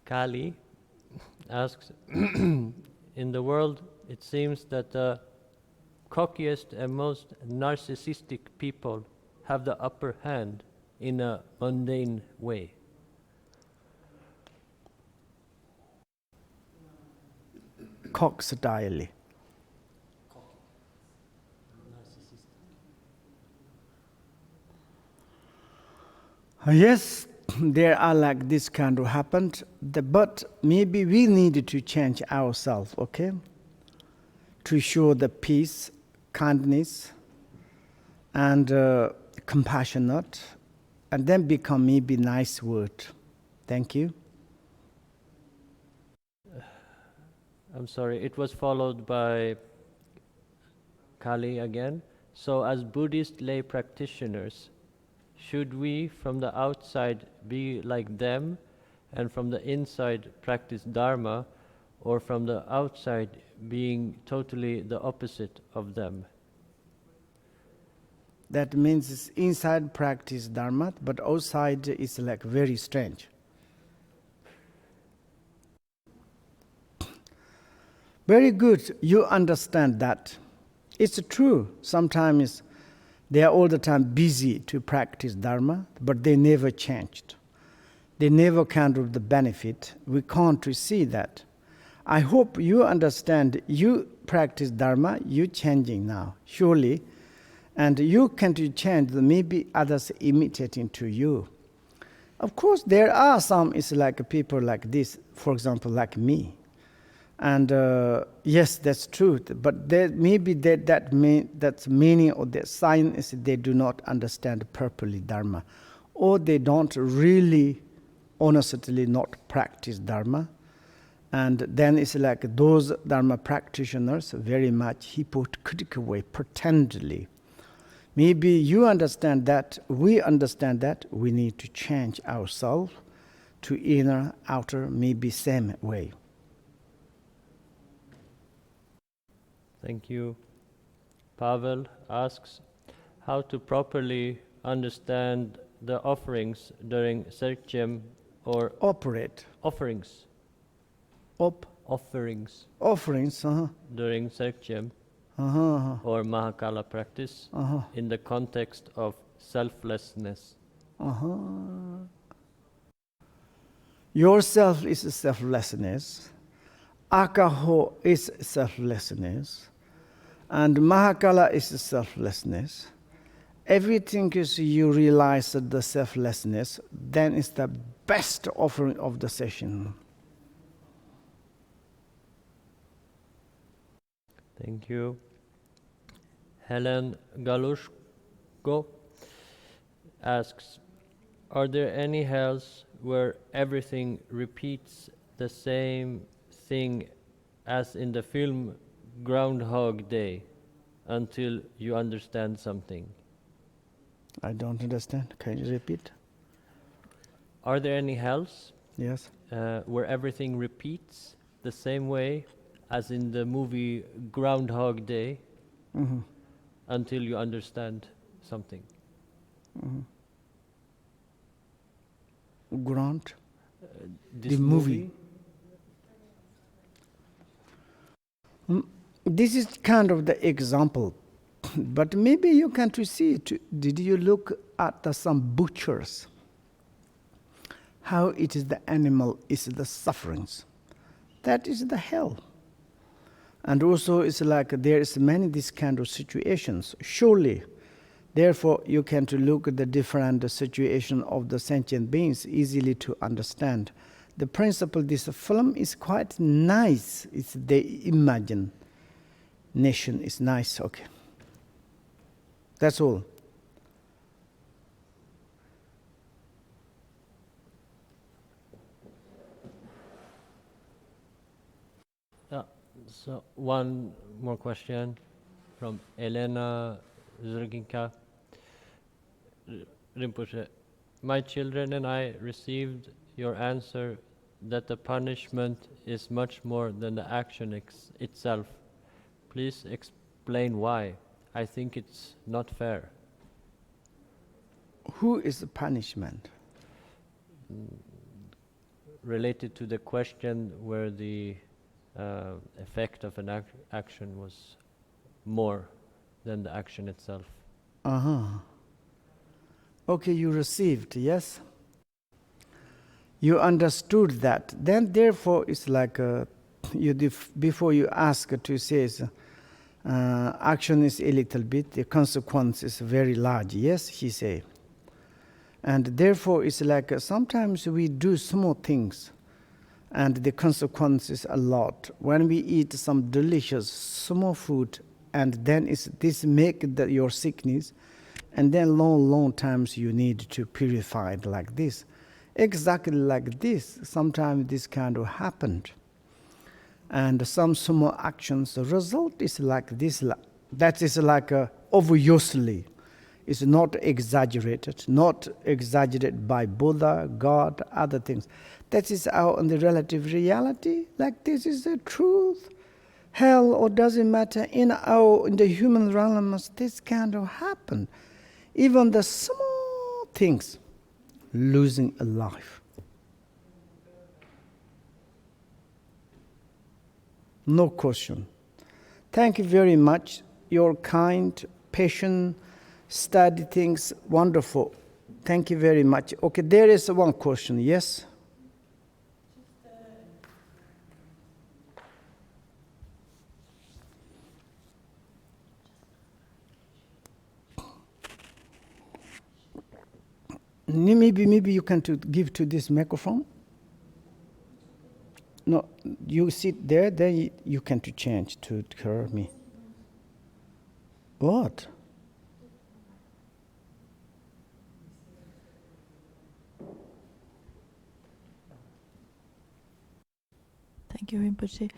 Speaker 2: Kali asks, in the world it seems that the cockiest and most narcissistic people have the upper hand in a mundane way.
Speaker 1: Cock style. Yes, there are like this kind of happened, but maybe we need to change ourselves, okay? To show the peace, kindness, and compassionate, and then become maybe nice word. Thank you.
Speaker 2: I'm sorry, it was followed by Kali again. So as Buddhist lay practitioners, should we from the outside be like them and from the inside practice Dharma, or from the outside being totally the opposite of them?
Speaker 1: That means it's inside practice Dharma, but outside is like very strange. Very good, you understand that. It's true, sometimes they are all the time busy to practice Dharma, but they never changed. They never count the benefit. We can't see that. I hope you understand, you practice Dharma, you changing now, surely. And you can change, maybe others imitating to you. Of course, there are some, it's like people like this, for example, like me. And yes, that's true. But maybe that's meaning or the sign is they do not understand properly Dharma. Or they don't really, honestly not practice Dharma. And then it's like those Dharma practitioners very much hypocritical way, pretendedly. Maybe you understand that, we understand that, we need to change ourselves to inner, outer, maybe same way.
Speaker 2: Thank you. Pavel asks how to properly understand the offerings during Sergjem or
Speaker 1: Operate.
Speaker 2: offerings. Offerings
Speaker 1: Offerings,
Speaker 2: during Sergjem or Mahakala practice in the context of selflessness.
Speaker 1: Yourself is selflessness. Akaho is selflessness. And Mahakala is selflessness. Everything is you realize the selflessness, then it's the best offering of the session.
Speaker 2: Thank you. Helen Galushko asks, are there any hells where everything repeats the same thing as in the film Groundhog Day until you understand something?
Speaker 1: I don't understand. Can you repeat?
Speaker 2: Are there any hells
Speaker 1: Yes.
Speaker 2: where everything repeats the same way as in the movie Groundhog Day until you understand something?
Speaker 1: Grant?
Speaker 2: This
Speaker 1: The movie. This is kind of the example. But maybe you can see it. Did you look at some butchers? How it is the animal is the sufferings. That is the hell. And also it's like there is many these kind of situations. Surely, therefore you can to look at the different situation of the sentient beings easily to understand. The principle this film is quite nice. It's the imagination is nice. Okay. That's all.
Speaker 2: So one more question from Elena Zurginka. Rinpoche, my children and I received your answer that the punishment is much more than the action itself. Please explain why. I think it's not fair.
Speaker 1: Who is the punishment?
Speaker 2: Related to the question where the effect of an action was more than the action itself.
Speaker 1: Okay, you received, yes? You understood that. Then therefore it's like before you ask to say action is a little bit, the consequence is very large. Yes, he say. And therefore it's like sometimes we do small things and the consequence is a lot. When we eat some delicious small food and then this make your sickness, and then long times you need to purify it like this. Exactly like this, sometimes this kind of happened. And some small actions, the result is like this. That is like obviously. It's not exaggerated by Buddha, God, other things. That is our in the relative reality. Like this is the truth. Hell, or doesn't matter, in the human realm, this kind of happen. Even the small things, losing a life. No question. Thank you very much. Your kind, patient, study things, wonderful. Thank you very much. Okay, there is one question. Yes? maybe you can to give to this microphone. No, you sit there, then you can to change to hear me. What?
Speaker 3: Thank you, Rinpoche.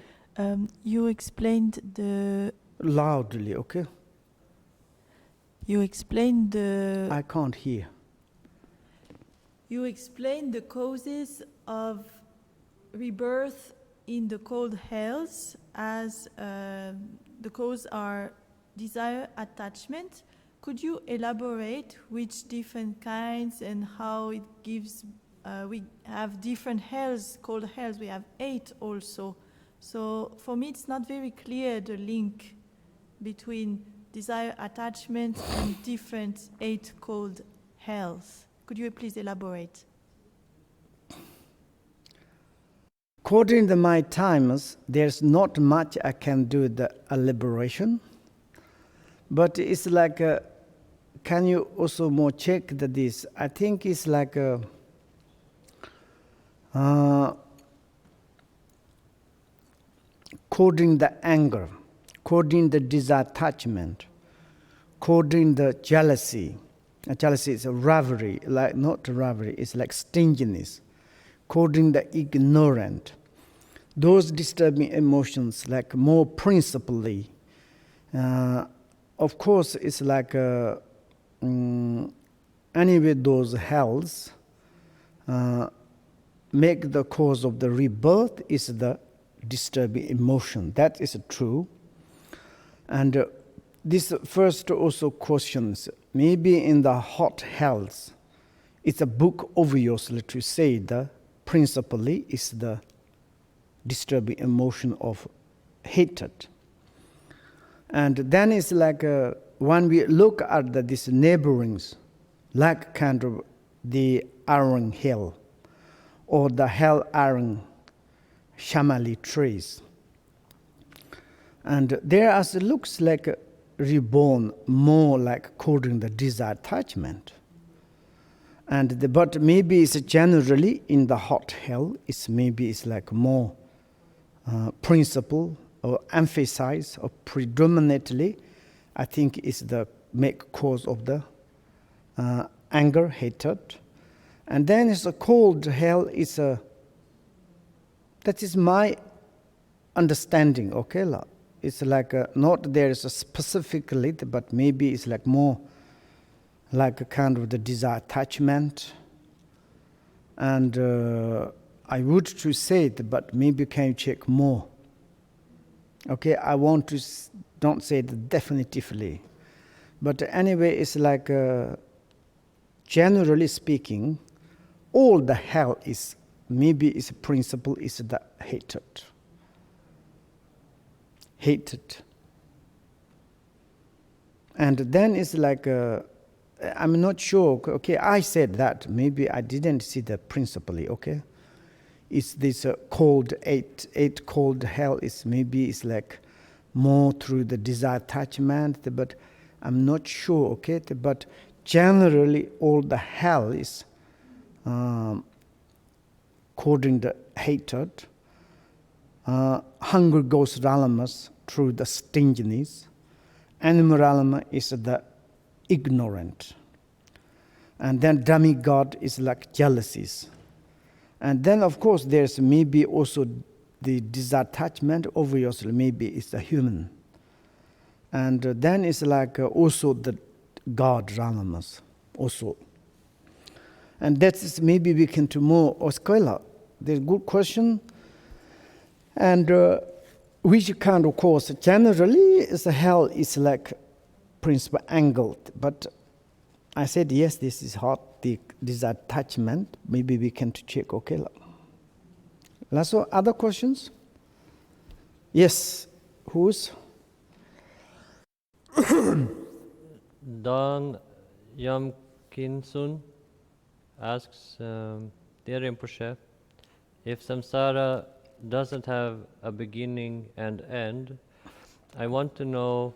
Speaker 3: You explained the...
Speaker 1: Loudly, okay?
Speaker 3: You explained the...
Speaker 1: I can't hear.
Speaker 3: You explained the causes of rebirth in the cold hells as the cause are desire, attachment. Could you elaborate which different kinds and how it gives? We have different hells, cold hells. We have 8 also. So for me, it's not very clear the link between desire, attachment, and different 8 cold hells. Could you please elaborate?
Speaker 1: According to my times, there's not much I can do the elaboration, but it's like, can you also more check this? I think it's like coding the anger, coding the disattachment, coding the jealousy. Jealousy is a rivalry, like not rivalry, it's like stinginess. Coding the ignorant. Those disturbing emotions, like more principally. Of course, it's like anyway, those hells make the cause of the rebirth is the disturbing emotion. That is true. And this first also questions, maybe in the hot hells, it's a book obviously to say the principally is the disturbing emotion of hatred. And then it's like when we look at this neighborings, like kind of the iron hill or the hell iron shamali trees. And there as it looks like reborn, more like coding the disattachment. And but maybe it's generally in the hot hell, it's like more principle or emphasize or predominantly, I think is the make cause of the anger, hatred. And then it's a cold hell, that is my understanding, okay? It's like not there is a specifically, but maybe it's like more like a kind of the disattachment. And I would to say it, but maybe can you check more? Okay, I want to don't say it definitively. But anyway, it's like generally speaking, all the hell is, maybe its principle is the hatred. Hatred. And then it's like, I'm not sure, okay, I said that, maybe I didn't see the principally, okay? It's this cold, eight cold hell is maybe it's like more through the disattachment, but I'm not sure, okay? But generally all the hell is coding the hatred. Hunger goes ralamas through the stinginess. Animal is the ignorant. And then demigod is like jealousies. And then of course there's maybe also the disattachment, obviously maybe it's the human. And then it's like also the God Ramamas also. And that's maybe we can do more Oscola. There's a good question. And which kind of course generally is hell is like principle angled. But I said yes, this is hot, the disattachment. Maybe we can check, okay. Lasso, other questions? Yes, who's?
Speaker 2: Don Yamkinsun asks, Dear Rinpoche, if samsara doesn't have a beginning and end, I want to know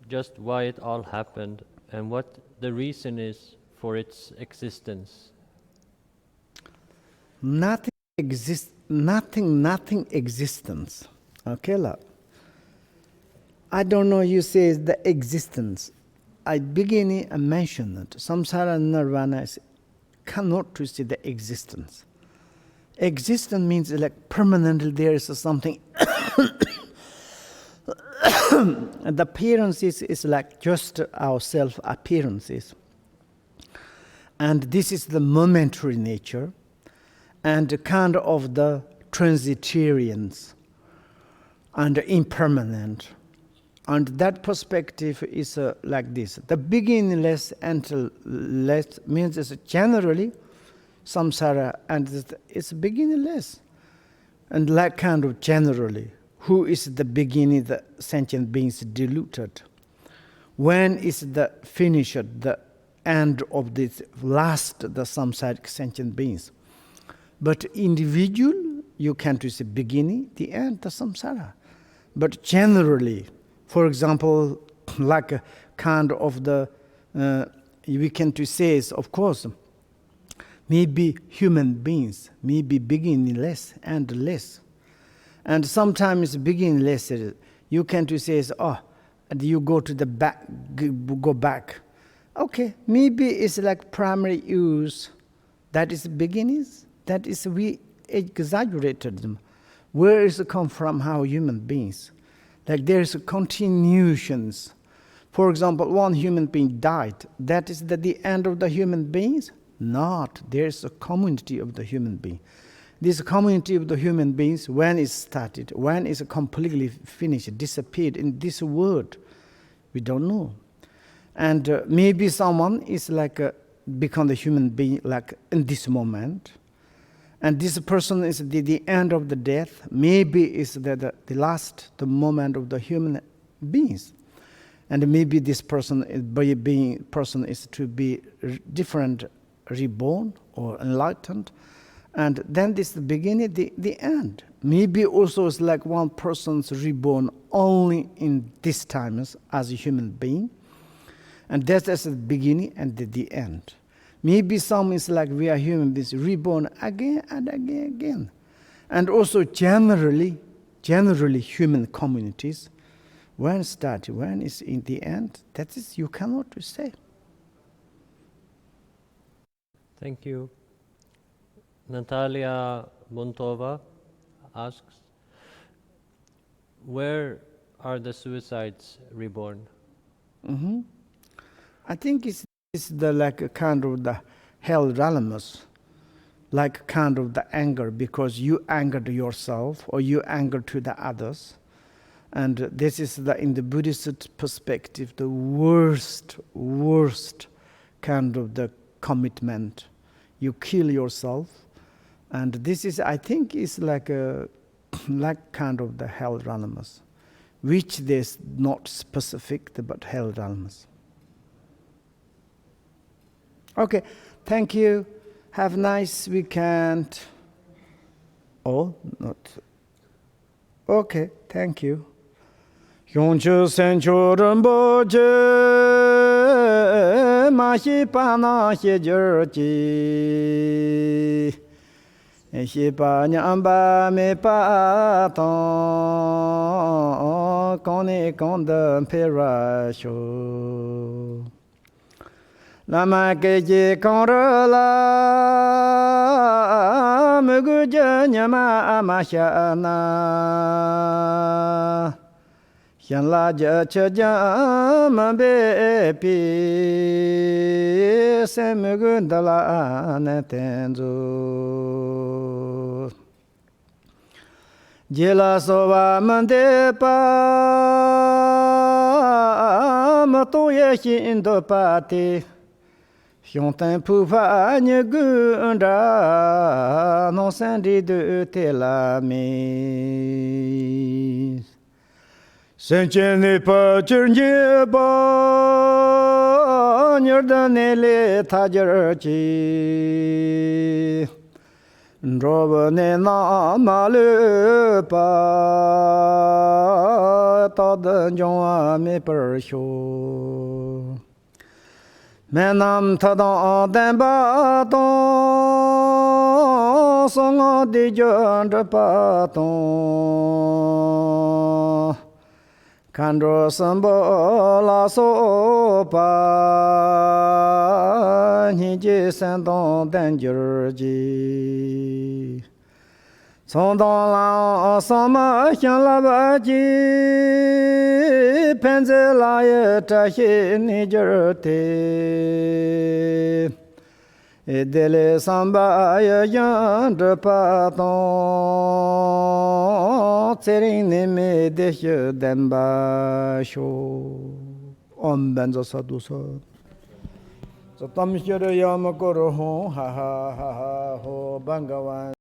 Speaker 2: just why it all happened and what the reason is for its existence.
Speaker 1: nothing exists, nothing existence. Okay, love. I don't know, you say the existence. At beginning I mentioned that samsara and nirvana cannot to see the existence. Existence means like permanently there is something. And the appearances is like just our self appearances. And this is the momentary nature and kind of the transitarians and impermanent. And that perspective is like this. The beginningless and less means it's generally samsara, and it's beginningless. And like kind of generally, who is the beginning, the sentient beings diluted? When is the finish, the end of this last, the samsaric sentient beings? But individual, you can't see beginning, the end, the samsara. But generally, for example, like a kind of the, we can to say is, of course, maybe human beings, maybe beginningless and less. And sometimes beginningless, you can to say is, oh, and you go to the back, go back. Okay, maybe it's like primary use, that is beginnings, that is we exaggerated them. Where is it come from, how human beings? Like there is continuations. For example, one human being died. That is the end of the human beings? Not. There is a community of the human being. This community of the human beings, when it started, when it's completely finished, disappeared in this world, we don't know. And maybe someone is like become the human being like in this moment. And this person is the end of the death. Maybe it's the last, the moment of the human beings. And maybe this person is to be different, reborn or enlightened. And then this is the beginning, the end. Maybe also it's like one person's reborn only in this time as a human being. And that's the beginning and the end. Maybe some is like we are human beings reborn again and again. And also generally human communities, when started, when is in the end, that is you cannot say.
Speaker 2: Thank you. Natalia Montova asks, where are the suicides reborn?
Speaker 1: Mm-hmm. I think it's the like a kind of the hell realms, like kind of the anger, because you angered yourself or you angered to the others. And this is in the Buddhist perspective, the worst kind of the commitment. You kill yourself. And this is, I think, is like kind of the hell realms, which there's not specific, but hell realms. Okay, thank you. Have a nice weekend. Oh, not. Okay, thank you. Yongchu senchu rinpoche ma xi pa na xie jir ji xi pa nyam ba me pa tong kong ni kong de pe ra shu lama ke ji kong re la me gu je nyama ma xia na Hian la ja che ja ma be pi se me gun da la na ten zu je la so wa man de pa ma to ye xin do pa ti hiong tan pu fa nye gun da non san di de te la mi Senchen ne pa chernye ba nyardane le tajar chi Ndroba ne na ma le pa ta den jong me per sho Me nam ta da den ba song de jon de paton Kandro sambo la so pa ni ji san dong dan ji Son dong la sama xiang la ba ji pen ze la ye ta hi ni te Dele samba ya yan de paton tsering ne me de he den ba sho om benzo sadu so tam shiro yam koro ho ha ho bangawan